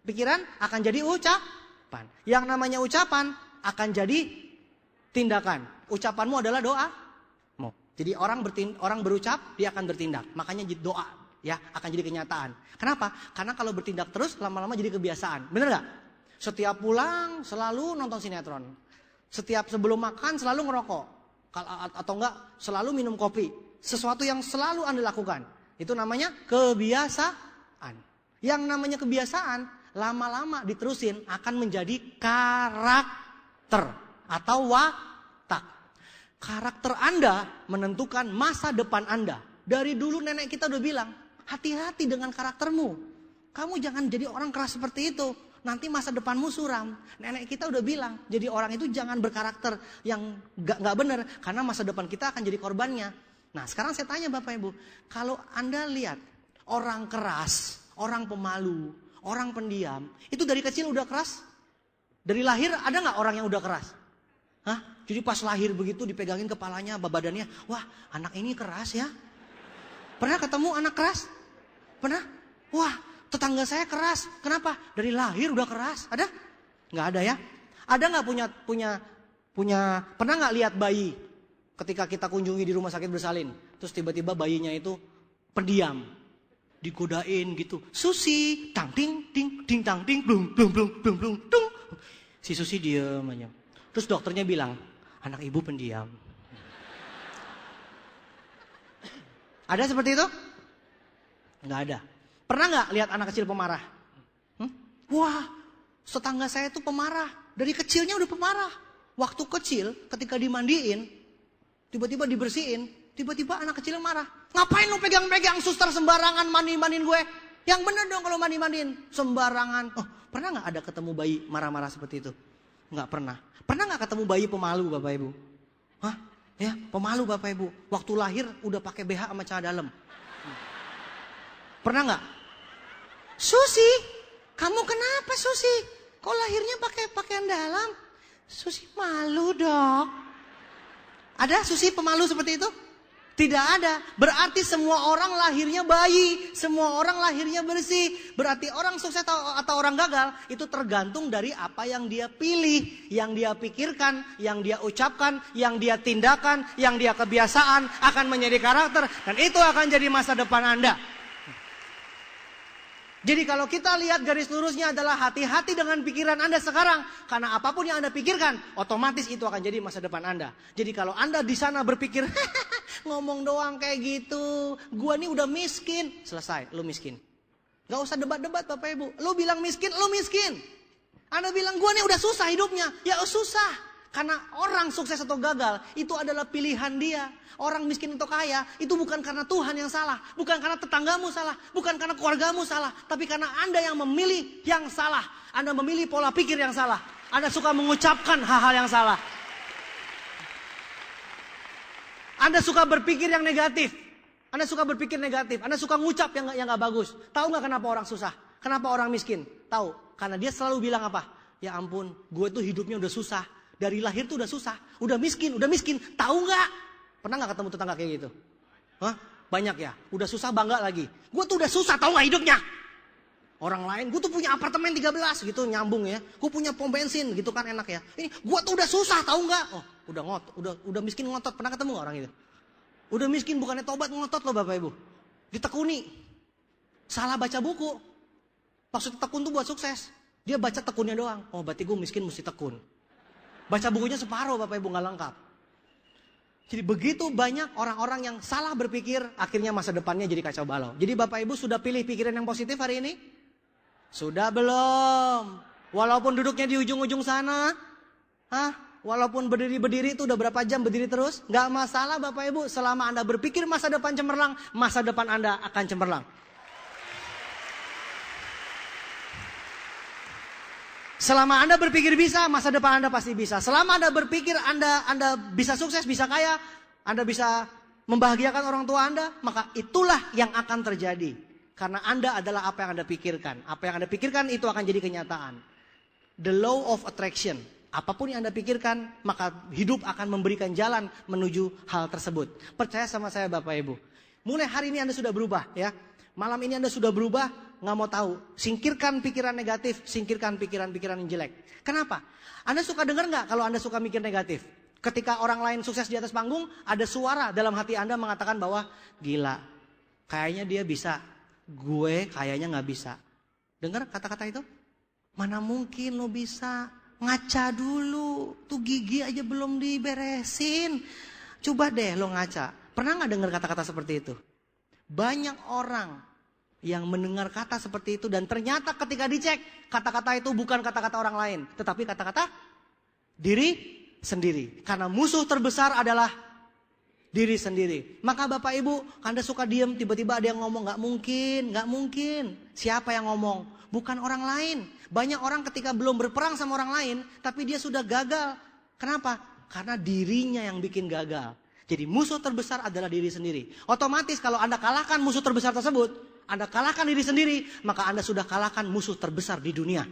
pikiran akan jadi ucapan. Yang namanya ucapan akan jadi tindakan. Ucapanmu adalah doa. Jadi orang berucap, dia akan bertindak. Makanya doa ya akan jadi kenyataan. Kenapa? Karena kalau bertindak terus lama-lama jadi kebiasaan. Bener gak? Setiap pulang selalu nonton sinetron. Setiap sebelum makan selalu ngerokok. Atau enggak selalu minum kopi. Sesuatu yang selalu Anda lakukan. Itu namanya kebiasaan. Yang namanya kebiasaan lama-lama diterusin akan menjadi karakter atau watak. Karakter Anda menentukan masa depan Anda. Dari dulu nenek kita udah bilang, hati-hati dengan karaktermu. Kamu jangan jadi orang keras seperti itu. nanti masa depanmu suram. Nenek kita udah bilang, jadi orang itu jangan berkarakter yang gak benar, karena masa depan kita akan jadi korbannya. Nah sekarang saya tanya Bapak Ibu, kalau Anda lihat orang keras, orang pemalu, orang pendiam, itu dari kecil udah keras? Dari lahir ada gak orang yang udah keras? Hah? Jadi pas lahir begitu dipegangin kepalanya, badannya, wah anak ini keras ya. Pernah ketemu anak keras? Pernah? Wah, tetangga saya keras. Kenapa? Dari lahir udah keras. Ada? Nggak ada ya? Ada nggak pernah nggak lihat bayi ketika kita kunjungi di rumah sakit bersalin, terus tiba-tiba bayinya itu pendiam, digodain gitu. Susi, tang ting ting ting tang ting blung blung blung blung blung tung. Si Susi diem aja. Terus dokternya bilang, anak ibu pendiam. Ada seperti itu? Nggak ada. Pernah nggak lihat anak kecil pemarah? Wah, tetangga saya itu pemarah. Dari kecilnya udah pemarah. Waktu kecil, ketika dimandiin, tiba-tiba dibersihin, tiba-tiba anak kecil marah. Ngapain lu pegang-pegang suster sembarangan mandi-mandiin gue? Yang bener dong kalau mandi-mandiin. Sembarangan. Oh, pernah nggak ada ketemu bayi marah-marah seperti itu? Nggak pernah. Pernah nggak ketemu bayi pemalu Bapak Ibu? Hah? Ya, pemalu Bapak Ibu. Waktu lahir udah pakai BH sama celana dalam. Pernah nggak? Susi, kamu kenapa Susi? Kok lahirnya pakai pakaian dalam? Susi malu dok. Ada Susi pemalu seperti itu? Tidak ada. Berarti semua orang lahirnya bayi, semua orang lahirnya bersih. Berarti orang sukses atau orang gagal itu tergantung dari apa yang dia pilih, yang dia pikirkan, yang dia ucapkan, yang dia tindakan, yang dia kebiasaan akan menjadi karakter, dan itu akan jadi masa depan Anda. Jadi kalau kita lihat garis lurusnya adalah hati-hati dengan pikiran Anda sekarang. Karena apapun yang Anda pikirkan, otomatis itu akan jadi masa depan Anda. Jadi kalau Anda di sana berpikir, ngomong doang kayak gitu, gua nih udah miskin. Selesai, lu miskin. Gak usah debat-debat Bapak Ibu. Lu bilang miskin, lu miskin. Anda bilang gua nih udah susah hidupnya. Ya susah. Karena orang sukses atau gagal, itu adalah pilihan dia. Orang miskin atau kaya, itu bukan karena Tuhan yang salah. Bukan karena tetanggamu salah. Bukan karena keluargamu salah. Tapi karena Anda yang memilih yang salah. Anda memilih pola pikir yang salah. Anda suka mengucapkan hal-hal yang salah. Anda suka berpikir yang negatif. Anda suka berpikir negatif. Anda suka ngucap yang gak bagus. Tahu gak kenapa orang susah? Kenapa orang miskin? Tahu. Karena dia selalu bilang apa? Ya ampun, gue tuh hidupnya udah susah. Dari lahir tuh udah susah, udah miskin. Tahu nggak? Pernah nggak ketemu tetangga kayak gitu? Hah? Banyak ya. Udah susah bangga lagi. Gue tuh udah susah, tahu nggak hidupnya? Orang lain, gue tuh punya apartemen 13 gitu, nyambung ya. Gue punya pom bensin gitu kan, enak ya. Ini gue tuh udah susah, tahu nggak? Oh, udah miskin ngotot. Pernah ketemu nggak orang itu? Udah miskin bukannya tobat, ngotot loh Bapak Ibu. Ditekuni. Salah baca buku. Maksud tekun tuh buat sukses. Dia baca tekunnya doang. Oh, berarti gue miskin mesti tekun. Baca bukunya separuh Bapak Ibu, gak lengkap. Jadi begitu banyak orang-orang yang salah berpikir, akhirnya masa depannya jadi kacau balau. Jadi Bapak Ibu sudah pilih pikiran yang positif hari ini? Sudah belum? Walaupun duduknya di ujung-ujung sana? Hah? Walaupun berdiri-berdiri itu udah berapa jam berdiri terus? Gak masalah Bapak Ibu, selama Anda berpikir masa depan cemerlang, masa depan Anda akan cemerlang. Selama Anda berpikir bisa, masa depan Anda pasti bisa. Selama Anda berpikir Anda bisa sukses, bisa kaya, Anda bisa membahagiakan orang tua Anda, maka itulah yang akan terjadi. Karena Anda adalah apa yang Anda pikirkan. Apa yang Anda pikirkan itu akan jadi kenyataan. The law of attraction. Apapun yang Anda pikirkan, maka hidup akan memberikan jalan menuju hal tersebut. Percaya sama saya Bapak Ibu. Mulai hari ini Anda sudah berubah ya. Malam ini Anda sudah berubah, nggak mau tahu. Singkirkan pikiran negatif, singkirkan pikiran-pikiran yang jelek. Kenapa? Anda suka dengar nggak kalau Anda suka mikir negatif? Ketika orang lain sukses di atas panggung, ada suara dalam hati Anda mengatakan bahwa, gila, kayaknya dia bisa, gue kayaknya nggak bisa. Dengar kata-kata itu? Mana mungkin lo bisa? Ngaca dulu, tuh gigi aja belum diberesin. Coba deh lo ngaca. Pernah nggak dengar kata-kata seperti itu? Banyak orang yang mendengar kata seperti itu dan ternyata ketika dicek, kata-kata itu bukan kata-kata orang lain, tetapi kata-kata diri sendiri. Karena musuh terbesar adalah diri sendiri. Maka Bapak Ibu, Anda suka diam, tiba-tiba ada yang ngomong, nggak mungkin. Siapa yang ngomong? bukan orang lain. Banyak orang ketika belum berperang sama orang lain, tapi dia sudah gagal. Kenapa? Karena dirinya yang bikin gagal. Jadi musuh terbesar adalah diri sendiri. Otomatis kalau Anda kalahkan musuh terbesar tersebut, Anda kalahkan diri sendiri, maka Anda sudah kalahkan musuh terbesar di dunia.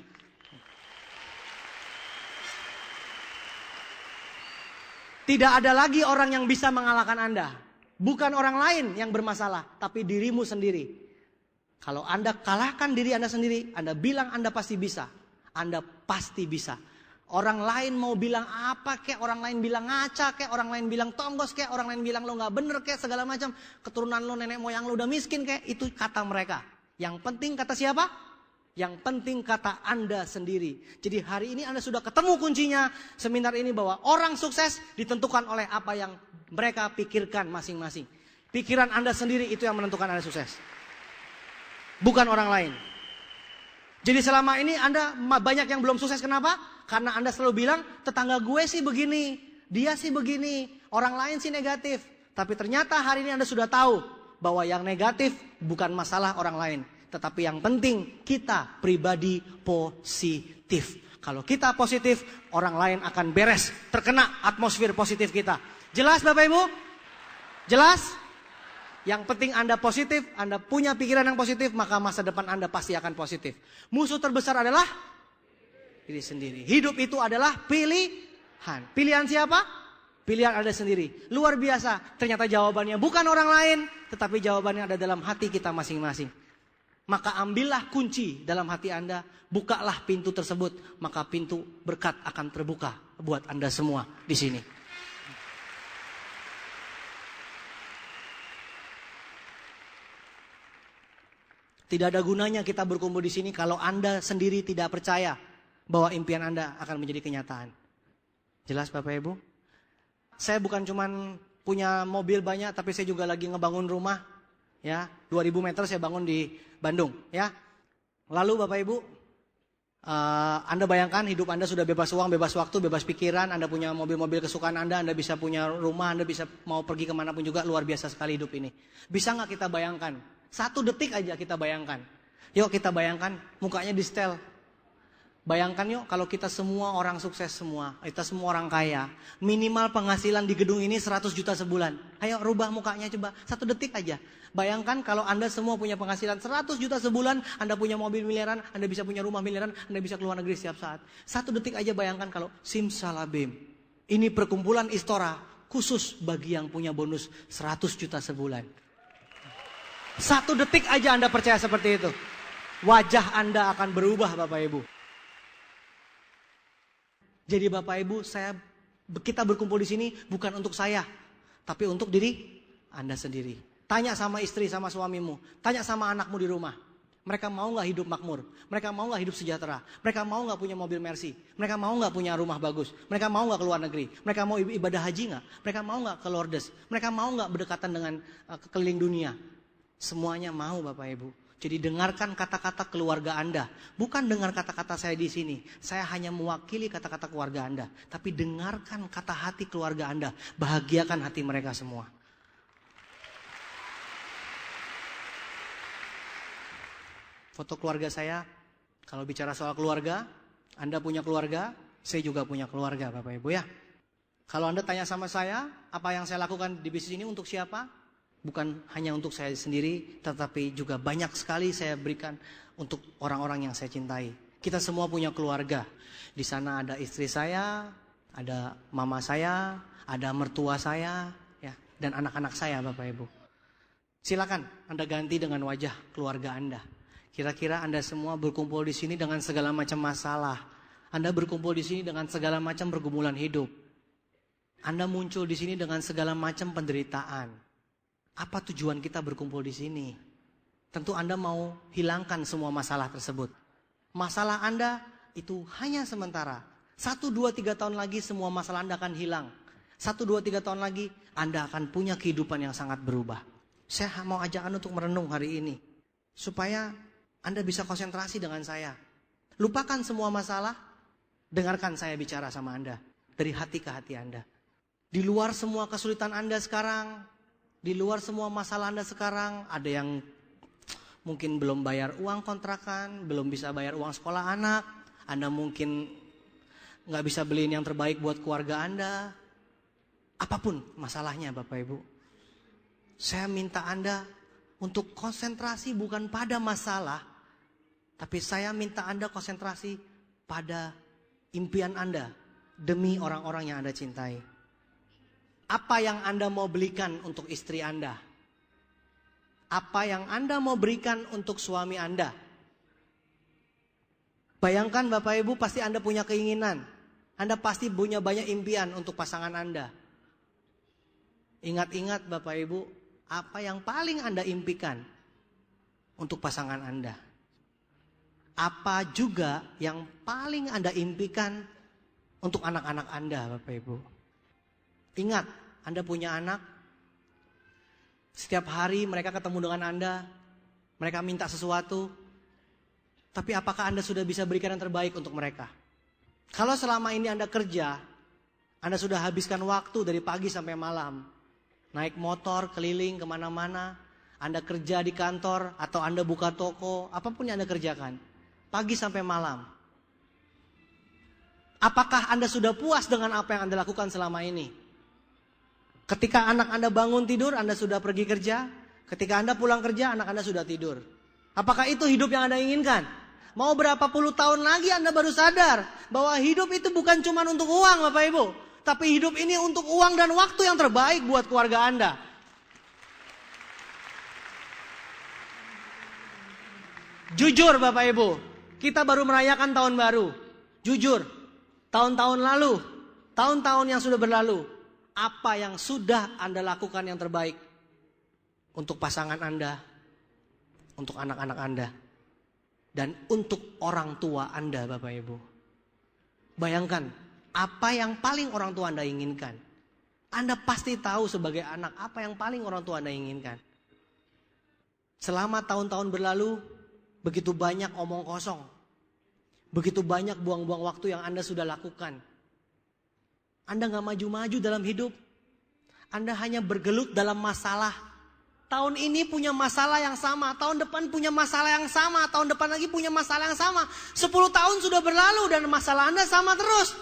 Tidak ada lagi orang yang bisa mengalahkan Anda. Bukan orang lain yang bermasalah, tapi dirimu sendiri. Kalau Anda kalahkan diri Anda sendiri, Anda bilang Anda pasti bisa. Anda pasti bisa. Orang lain mau bilang apa kek, orang lain bilang ngaca kek, orang lain bilang tonggos kek, orang lain bilang lo gak bener kek, segala macam. Keturunan lo, nenek moyang lo udah miskin kek, itu kata mereka. Yang penting kata siapa? Yang penting kata Anda sendiri. Jadi hari ini Anda sudah ketemu kuncinya seminar ini, bahwa orang sukses ditentukan oleh apa yang mereka pikirkan masing-masing. Pikiran Anda sendiri itu yang menentukan Anda sukses. Bukan orang lain. Jadi selama ini Anda banyak yang belum sukses, kenapa? Karena Anda selalu bilang, tetangga gue sih begini, dia sih begini, orang lain sih negatif. Tapi ternyata hari ini Anda sudah tahu bahwa yang negatif bukan masalah orang lain. Tetapi yang penting kita pribadi positif. Kalau kita positif, orang lain akan beres, terkena atmosfer positif kita. Jelas Bapak Ibu? Jelas? Yang penting Anda positif, Anda punya pikiran yang positif, maka masa depan Anda pasti akan positif. Musuh terbesar adalah diri sendiri. Hidup itu adalah pilihan. Pilihan siapa? Pilihan Anda sendiri. Luar biasa. Ternyata jawabannya bukan orang lain, tetapi jawabannya ada dalam hati kita masing-masing. Maka ambillah kunci dalam hati Anda, bukalah pintu tersebut, maka pintu berkat akan terbuka buat Anda semua di sini. Tidak ada gunanya kita berkumpul di sini kalau Anda sendiri tidak percaya bahwa impian Anda akan menjadi kenyataan. Jelas Bapak Ibu? Saya bukan cuman punya mobil banyak, tapi saya juga lagi ngebangun rumah. Ya, 2000 meter saya bangun di Bandung. Ya, lalu Bapak Ibu, Anda bayangkan hidup Anda sudah bebas uang, bebas waktu, bebas pikiran. Anda punya mobil-mobil kesukaan Anda bisa punya rumah, Anda bisa mau pergi kemanapun juga. Luar biasa sekali hidup ini. Bisa nggak kita bayangkan? 1 detik aja kita bayangkan. Yuk kita bayangkan mukanya di setel. Bayangkan yuk kalau kita semua orang sukses semua. Kita semua orang kaya. Minimal penghasilan di gedung ini 100 juta sebulan. Ayo rubah mukanya coba. 1 detik aja. Bayangkan kalau Anda semua punya penghasilan 100 juta sebulan. Anda punya mobil miliaran. Anda bisa punya rumah miliaran. Anda bisa keluar negeri setiap saat. 1 detik aja bayangkan kalau simsalabim. Ini perkumpulan Istora khusus bagi yang punya bonus 100 juta sebulan. 1 detik aja Anda percaya seperti itu. Wajah Anda akan berubah Bapak Ibu. Jadi Bapak Ibu, kita berkumpul di sini bukan untuk saya, tapi untuk diri Anda sendiri. Tanya sama istri, sama suamimu, tanya sama anakmu di rumah. Mereka mau nggak hidup makmur? Mereka mau nggak hidup sejahtera? Mereka mau nggak punya mobil Mercy? Mereka mau nggak punya rumah bagus? Mereka mau nggak keluar negeri? Mereka mau ibadah haji nggak? Mereka mau nggak ke Lourdes? Mereka mau nggak berdekatan dengan keliling dunia? Semuanya mau Bapak Ibu. Jadi dengarkan kata-kata keluarga Anda. Bukan dengar kata-kata saya di sini. Saya hanya mewakili kata-kata keluarga Anda. Tapi dengarkan kata hati keluarga Anda. Bahagiakan hati mereka semua. Foto keluarga saya. Kalau bicara soal keluarga, Anda punya keluarga, saya juga punya keluarga Bapak Ibu ya. Kalau Anda tanya sama saya, apa yang saya lakukan di bisnis ini untuk siapa? Bukan hanya untuk saya sendiri, tetapi juga banyak sekali saya berikan untuk orang-orang yang saya cintai. Kita semua punya keluarga. Di sana ada istri saya, ada mama saya, ada mertua saya, ya, dan anak-anak saya Bapak Ibu. Silakan Anda ganti dengan wajah keluarga Anda. Kira-kira Anda semua berkumpul di sini dengan segala macam masalah. Anda berkumpul di sini dengan segala macam pergumulan hidup. Anda muncul di sini dengan segala macam penderitaan. Apa tujuan kita berkumpul di sini? Tentu Anda mau hilangkan semua masalah tersebut. Masalah Anda itu hanya sementara. 1, 2, 3 tahun lagi semua masalah Anda akan hilang. 1, 2, 3 tahun lagi Anda akan punya kehidupan yang sangat berubah. Saya mau ajak Anda untuk merenung hari ini. Supaya Anda bisa konsentrasi dengan saya. Lupakan semua masalah. Dengarkan saya bicara sama Anda. Dari hati ke hati Anda. Di luar semua kesulitan Anda sekarang, di luar semua masalah Anda sekarang, ada yang mungkin belum bayar uang kontrakan, belum bisa bayar uang sekolah anak, Anda mungkin nggak bisa beliin yang terbaik buat keluarga Anda. Apapun masalahnya Bapak Ibu, saya minta Anda untuk konsentrasi bukan pada masalah, tapi saya minta Anda konsentrasi pada impian Anda demi orang-orang yang Anda cintai. Apa yang Anda mau belikan untuk istri Anda? Apa yang Anda mau berikan untuk suami Anda? Bayangkan Bapak Ibu, pasti Anda punya keinginan. Anda pasti punya banyak impian untuk pasangan Anda. Ingat-ingat Bapak Ibu, apa yang paling Anda impikan untuk pasangan Anda? Apa juga yang paling Anda impikan untuk anak-anak Anda, Bapak Ibu? Ingat, Anda punya anak. Setiap hari mereka ketemu dengan Anda, mereka minta sesuatu. Tapi apakah Anda sudah bisa berikan yang terbaik untuk mereka? Kalau selama ini Anda kerja, Anda sudah habiskan waktu dari pagi sampai malam. Naik motor keliling kemana-mana, Anda kerja di kantor atau Anda buka toko, apapun yang Anda kerjakan, pagi sampai malam. Apakah Anda sudah puas dengan apa yang Anda lakukan selama ini? Ketika anak Anda bangun tidur, Anda sudah pergi kerja. Ketika Anda pulang kerja, anak Anda sudah tidur. Apakah itu hidup yang Anda inginkan? Mau berapa puluh tahun lagi Anda baru sadar bahwa hidup itu bukan cuma untuk uang Bapak Ibu, tapi hidup ini untuk uang dan waktu yang terbaik buat keluarga Anda. Jujur Bapak Ibu, kita baru merayakan tahun baru. Jujur, tahun-tahun lalu, tahun-tahun yang sudah berlalu, apa yang sudah Anda lakukan yang terbaik untuk pasangan Anda, untuk anak-anak Anda, dan untuk orang tua Anda Bapak Ibu. Bayangkan, apa yang paling orang tua Anda inginkan? Anda pasti tahu sebagai anak apa yang paling orang tua Anda inginkan. Selama tahun-tahun berlalu, begitu banyak omong kosong. Begitu banyak buang-buang waktu yang Anda sudah lakukan. Anda gak maju-maju dalam hidup. Anda hanya bergelut dalam masalah. Tahun ini punya masalah yang sama. Tahun depan punya masalah yang sama. Tahun depan lagi punya masalah yang sama. 10 tahun sudah berlalu dan masalah Anda sama terus.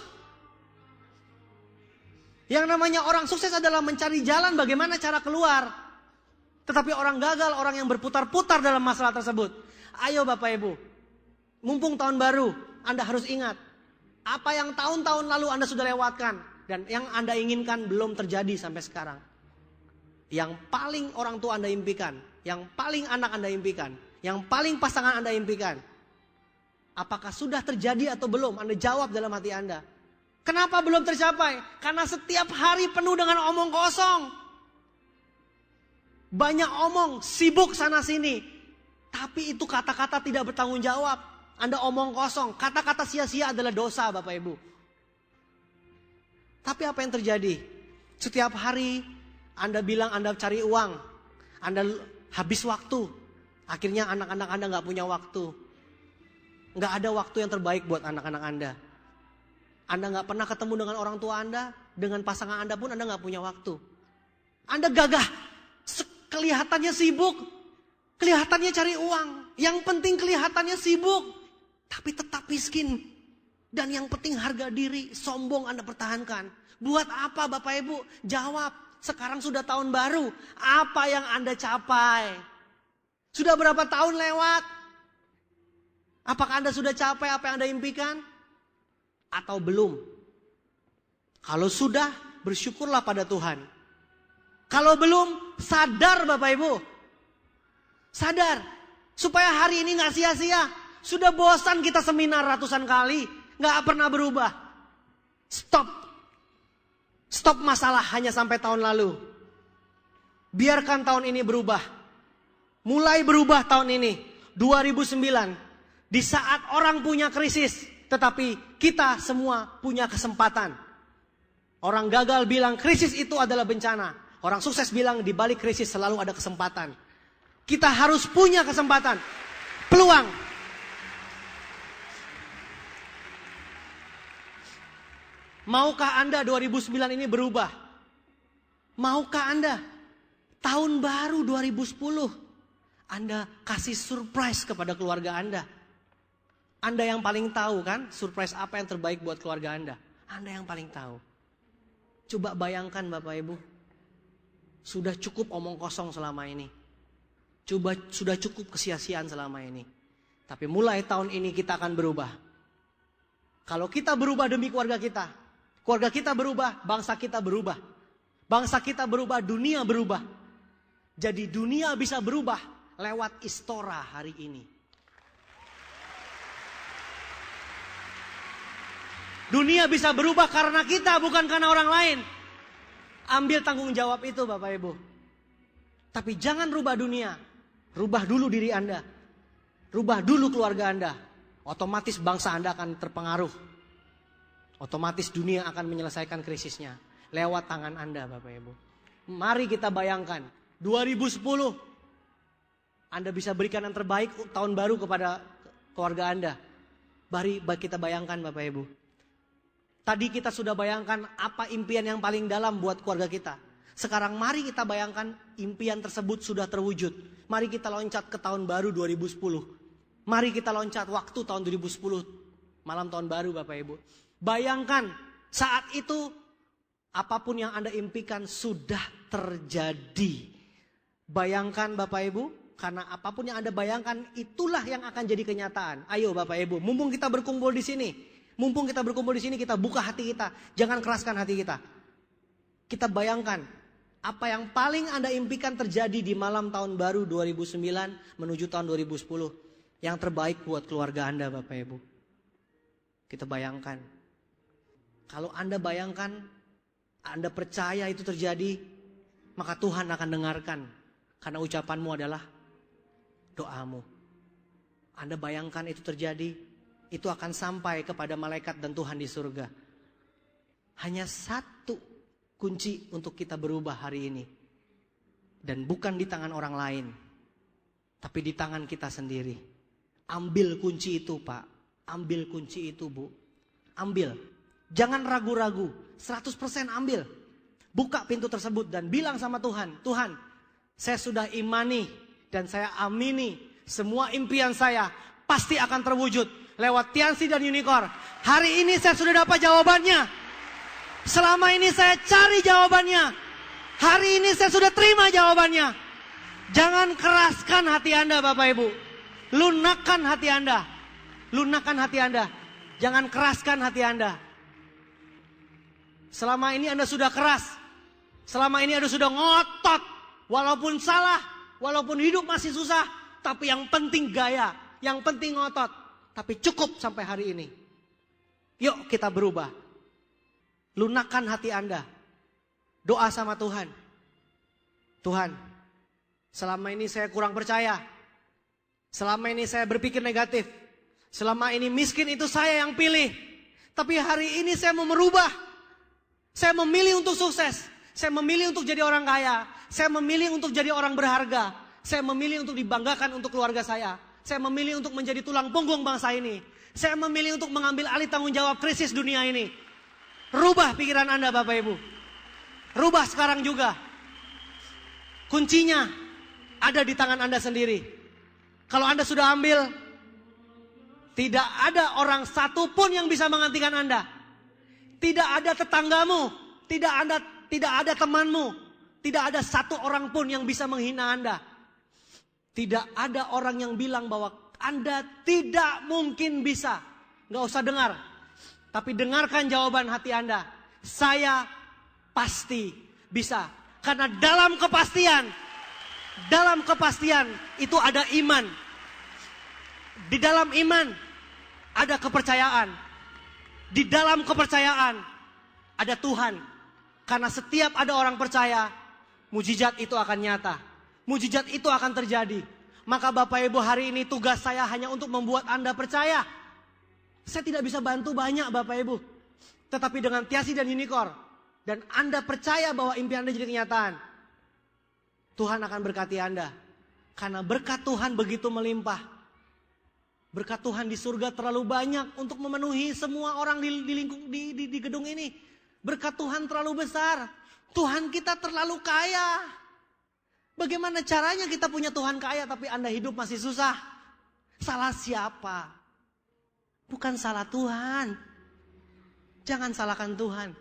Yang namanya orang sukses adalah mencari jalan bagaimana cara keluar. Tetapi orang gagal, orang yang berputar-putar dalam masalah tersebut. Ayo Bapak Ibu, mumpung tahun baru, Anda harus ingat. Apa yang tahun-tahun lalu Anda sudah lewatkan. Dan yang Anda inginkan belum terjadi sampai sekarang. Yang paling orang tua Anda impikan. Yang paling anak Anda impikan. Yang paling pasangan Anda impikan. Apakah sudah terjadi atau belum? Anda jawab dalam hati Anda. Kenapa belum tercapai? Karena setiap hari penuh dengan omong kosong. Banyak omong, sibuk sana sini. Tapi itu kata-kata tidak bertanggung jawab. Anda omong kosong. Kata-kata sia-sia adalah dosa Bapak Ibu. Tapi apa yang terjadi? Setiap hari Anda bilang Anda cari uang. Anda habis waktu. Akhirnya anak-anak Anda gak punya waktu. Gak ada waktu yang terbaik buat anak-anak Anda. Anda gak pernah ketemu dengan orang tua Anda. Dengan pasangan Anda pun Anda gak punya waktu. Anda gagah. Kelihatannya sibuk. Kelihatannya cari uang. Yang penting kelihatannya sibuk. Tapi tetap miskin. Dan yang penting harga diri, sombong Anda pertahankan. Buat apa Bapak Ibu? Jawab, sekarang sudah tahun baru. Apa yang Anda capai? Sudah berapa tahun lewat? Apakah Anda sudah capai apa yang Anda impikan? Atau belum? Kalau sudah, bersyukurlah pada Tuhan. Kalau belum, sadar Bapak Ibu. Sadar, supaya hari ini gak sia-sia. Sudah bosan kita seminar ratusan kali. Gak pernah berubah. Stop. Stop masalah hanya sampai tahun lalu. Biarkan tahun ini berubah. Mulai berubah tahun ini. 2009. Di saat orang punya krisis. Tetapi kita semua punya kesempatan. Orang gagal bilang krisis itu adalah bencana. Orang sukses bilang di balik krisis selalu ada kesempatan. Kita harus punya kesempatan. Peluang. Maukah Anda 2009 ini berubah? Maukah Anda? Tahun baru 2010. Anda kasih surprise kepada keluarga Anda. Anda yang paling tahu kan surprise apa yang terbaik buat keluarga Anda. Anda yang paling tahu. Coba bayangkan Bapak Ibu. Sudah cukup omong kosong selama ini. Sudah cukup kesia-siaan selama ini. Tapi mulai tahun ini kita akan berubah. Kalau kita berubah demi keluarga kita berubah, bangsa kita berubah. Bangsa kita berubah, dunia berubah. Jadi dunia bisa berubah lewat Istora hari ini. Dunia bisa berubah karena kita, bukan karena orang lain. Ambil tanggung jawab itu Bapak Ibu. Tapi jangan rubah dunia. Rubah dulu diri Anda. Rubah dulu keluarga Anda. Otomatis bangsa Anda akan terpengaruh. Otomatis dunia akan menyelesaikan krisisnya. Lewat tangan Anda Bapak Ibu. Mari kita bayangkan. 2010. Anda bisa berikan yang terbaik tahun baru kepada keluarga Anda. Mari kita bayangkan Bapak Ibu. Tadi kita sudah bayangkan apa impian yang paling dalam buat keluarga kita. Sekarang mari kita bayangkan impian tersebut sudah terwujud. Mari kita loncat ke tahun baru 2010. Mari kita loncat waktu tahun 2010. Malam tahun baru Bapak Ibu. Bayangkan saat itu apapun yang Anda impikan sudah terjadi. Bayangkan Bapak Ibu. Karena apapun yang Anda bayangkan itulah yang akan jadi kenyataan. Ayo Bapak Ibu, mumpung kita berkumpul di sini. Mumpung kita berkumpul di sini, kita buka hati kita. Jangan keraskan hati kita. Kita bayangkan apa yang paling Anda impikan terjadi di malam tahun baru 2009 menuju tahun 2010. Yang terbaik buat keluarga Anda Bapak Ibu. Kita bayangkan. Kalau Anda bayangkan, Anda percaya itu terjadi, maka Tuhan akan dengarkan. Karena ucapanmu adalah doamu. Anda bayangkan itu terjadi. Itu akan sampai kepada malaikat dan Tuhan di surga. Hanya satu kunci untuk kita berubah hari ini. Dan bukan di tangan orang lain. Tapi di tangan kita sendiri. Ambil kunci itu Pak. Ambil kunci itu Bu. Ambil. Jangan ragu-ragu. 100% ambil. Buka pintu tersebut dan bilang sama Tuhan. Tuhan, saya sudah imani dan saya amini. Semua impian saya pasti akan terwujud. Lewat Tiansi dan Unicorn. Hari ini saya sudah dapat jawabannya. Selama ini saya cari jawabannya. Hari ini saya sudah terima jawabannya. Jangan keraskan hati Anda Bapak Ibu. Lunakkan hati Anda. Lunakkan hati Anda. Jangan keraskan hati Anda. Selama ini Anda sudah keras. Selama ini Anda sudah ngotot. Walaupun salah. Walaupun hidup masih susah. Tapi yang penting gaya. Yang penting ngotot. Tapi cukup sampai hari ini. Yuk kita berubah. Lunakkan hati Anda. Doa sama Tuhan. Tuhan, selama ini saya kurang percaya. Selama ini saya berpikir negatif. Selama ini miskin itu saya yang pilih. Tapi hari ini saya mau merubah. Saya memilih untuk sukses. Saya memilih untuk jadi orang kaya. Saya memilih untuk jadi orang berharga. Saya memilih untuk dibanggakan untuk keluarga saya. Saya memilih untuk menjadi tulang punggung bangsa ini. Saya memilih untuk mengambil alih tanggung jawab krisis dunia ini. Rubah pikiran Anda Bapak Ibu. Rubah sekarang juga. Kuncinya ada di tangan Anda sendiri. Kalau Anda sudah ambil, tidak ada orang satupun yang bisa menggantikan Anda. Tidak ada tetanggamu, tidak ada temanmu, tidak ada satu orang pun yang bisa menghina Anda. Tidak ada orang yang bilang bahwa Anda tidak mungkin bisa. Nggak usah dengar. Tapi dengarkan jawaban hati Anda. Saya pasti bisa. Karena dalam kepastian itu ada iman. Di dalam iman ada kepercayaan. Di dalam kepercayaan ada Tuhan. Karena setiap ada orang percaya, mujizat itu akan nyata. Mujizat itu akan terjadi. Maka Bapak Ibu hari ini tugas saya hanya untuk membuat Anda percaya. Saya tidak bisa bantu banyak Bapak Ibu. Tetapi dengan Tiasi dan Unicorn. Dan Anda percaya bahwa impian Anda jadi kenyataan. Tuhan akan berkati Anda. Karena berkat Tuhan begitu melimpah. Berkat Tuhan di surga terlalu banyak untuk memenuhi semua orang di gedung ini. Berkat Tuhan terlalu besar. Tuhan kita terlalu kaya. Bagaimana caranya kita punya Tuhan kaya tapi Anda hidup masih susah? Salah siapa? Bukan salah Tuhan. Jangan salahkan Tuhan.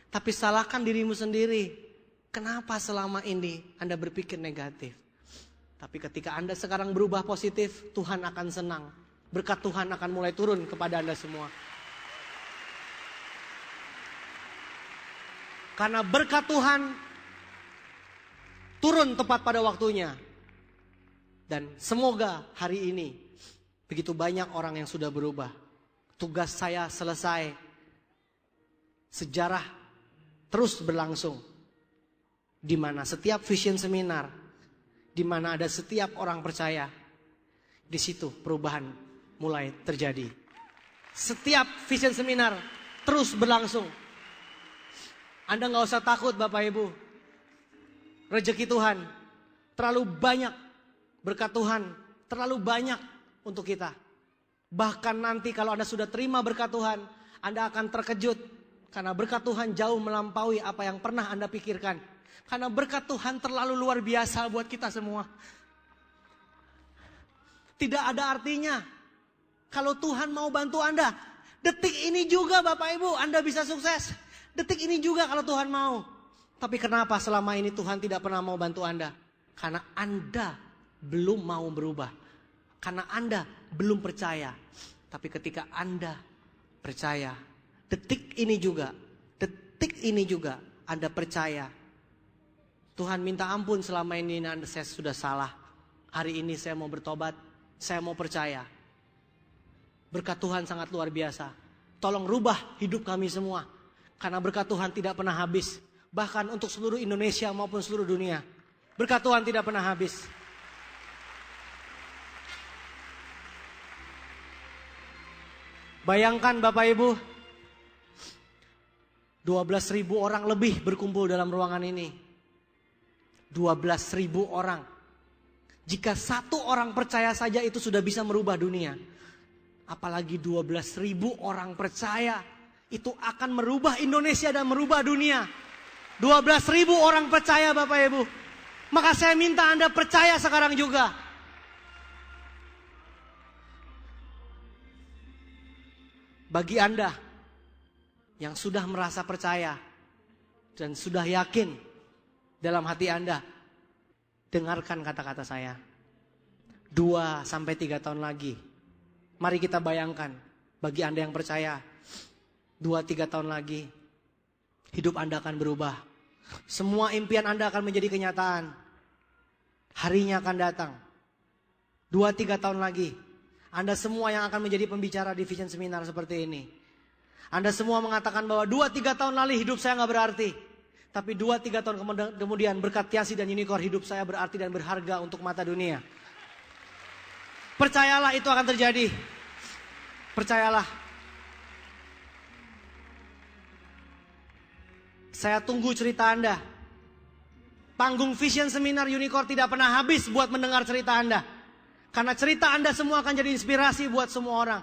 Tapi salahkan dirimu sendiri. Kenapa selama ini Anda berpikir negatif? Tapi ketika Anda sekarang berubah positif, Tuhan akan senang. Berkat Tuhan akan mulai turun kepada Anda semua. Karena berkat Tuhan turun tepat pada waktunya. Dan semoga hari ini begitu banyak orang yang sudah berubah. Tugas saya selesai. Sejarah terus berlangsung. Di mana setiap vision seminar, di mana ada setiap orang percaya, di situ perubahan mulai terjadi. Setiap vision seminar terus berlangsung. Anda nggak usah takut Bapak Ibu. Rezeki Tuhan terlalu banyak, berkat Tuhan terlalu banyak untuk kita. Bahkan nanti kalau Anda sudah terima berkat Tuhan, Anda akan terkejut. Karena berkat Tuhan jauh melampaui apa yang pernah Anda pikirkan. Karena berkat Tuhan terlalu luar biasa buat kita semua. Tidak ada artinya kalau Tuhan mau bantu Anda. Detik ini juga Bapak Ibu Anda bisa sukses. Detik ini juga kalau Tuhan mau. Tapi kenapa selama ini Tuhan tidak pernah mau bantu Anda? Karena Anda belum mau berubah. Karena Anda belum percaya. Tapi ketika Anda percaya, detik ini juga Anda percaya. Tuhan minta ampun selama ini saya sudah salah. Hari ini saya mau bertobat, saya mau percaya. Berkat Tuhan sangat luar biasa. Tolong rubah hidup kami semua. Karena berkat Tuhan tidak pernah habis. Bahkan untuk seluruh Indonesia maupun seluruh dunia. Berkat Tuhan tidak pernah habis. Bayangkan Bapak Ibu, 12.000 orang lebih berkumpul dalam ruangan ini. 12.000 orang. Jika satu orang percaya saja itu sudah bisa merubah dunia. Apalagi 12.000 orang percaya itu akan merubah Indonesia dan merubah dunia. 12.000 orang percaya Bapak Ibu. Maka saya minta Anda percaya sekarang juga. Bagi Anda yang sudah merasa percaya dan sudah yakin dalam hati Anda, dengarkan kata-kata saya. 2-3 tahun lagi, mari kita bayangkan bagi Anda yang percaya, 2-3 tahun lagi hidup Anda akan berubah. Semua impian Anda akan menjadi kenyataan. Harinya akan datang. 2-3 tahun lagi, Anda semua yang akan menjadi pembicara di Vision Seminar seperti ini. Anda semua mengatakan bahwa 2-3 tahun lalu hidup saya gak berarti. Tapi 2-3 tahun kemudian berkat Tiasi dan Unicorn hidup saya berarti dan berharga untuk mata dunia. Percayalah itu akan terjadi. Percayalah. Saya tunggu cerita Anda. Panggung Vision Seminar Unicorn tidak pernah habis buat mendengar cerita Anda. Karena cerita Anda semua akan jadi inspirasi buat semua orang.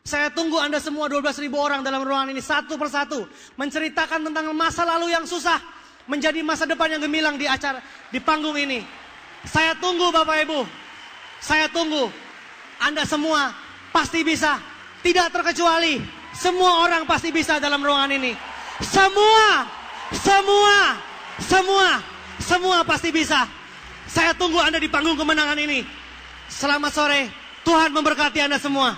Saya tunggu Anda semua 12.000 orang dalam ruangan ini satu persatu. Menceritakan tentang masa lalu yang susah. Menjadi masa depan yang gemilang di panggung ini. Saya tunggu Bapak Ibu. Saya tunggu. Anda semua pasti bisa. Tidak terkecuali. Semua orang pasti bisa dalam ruangan ini. Semua pasti bisa. Saya tunggu Anda di panggung kemenangan ini. Selamat sore. Tuhan memberkati Anda semua.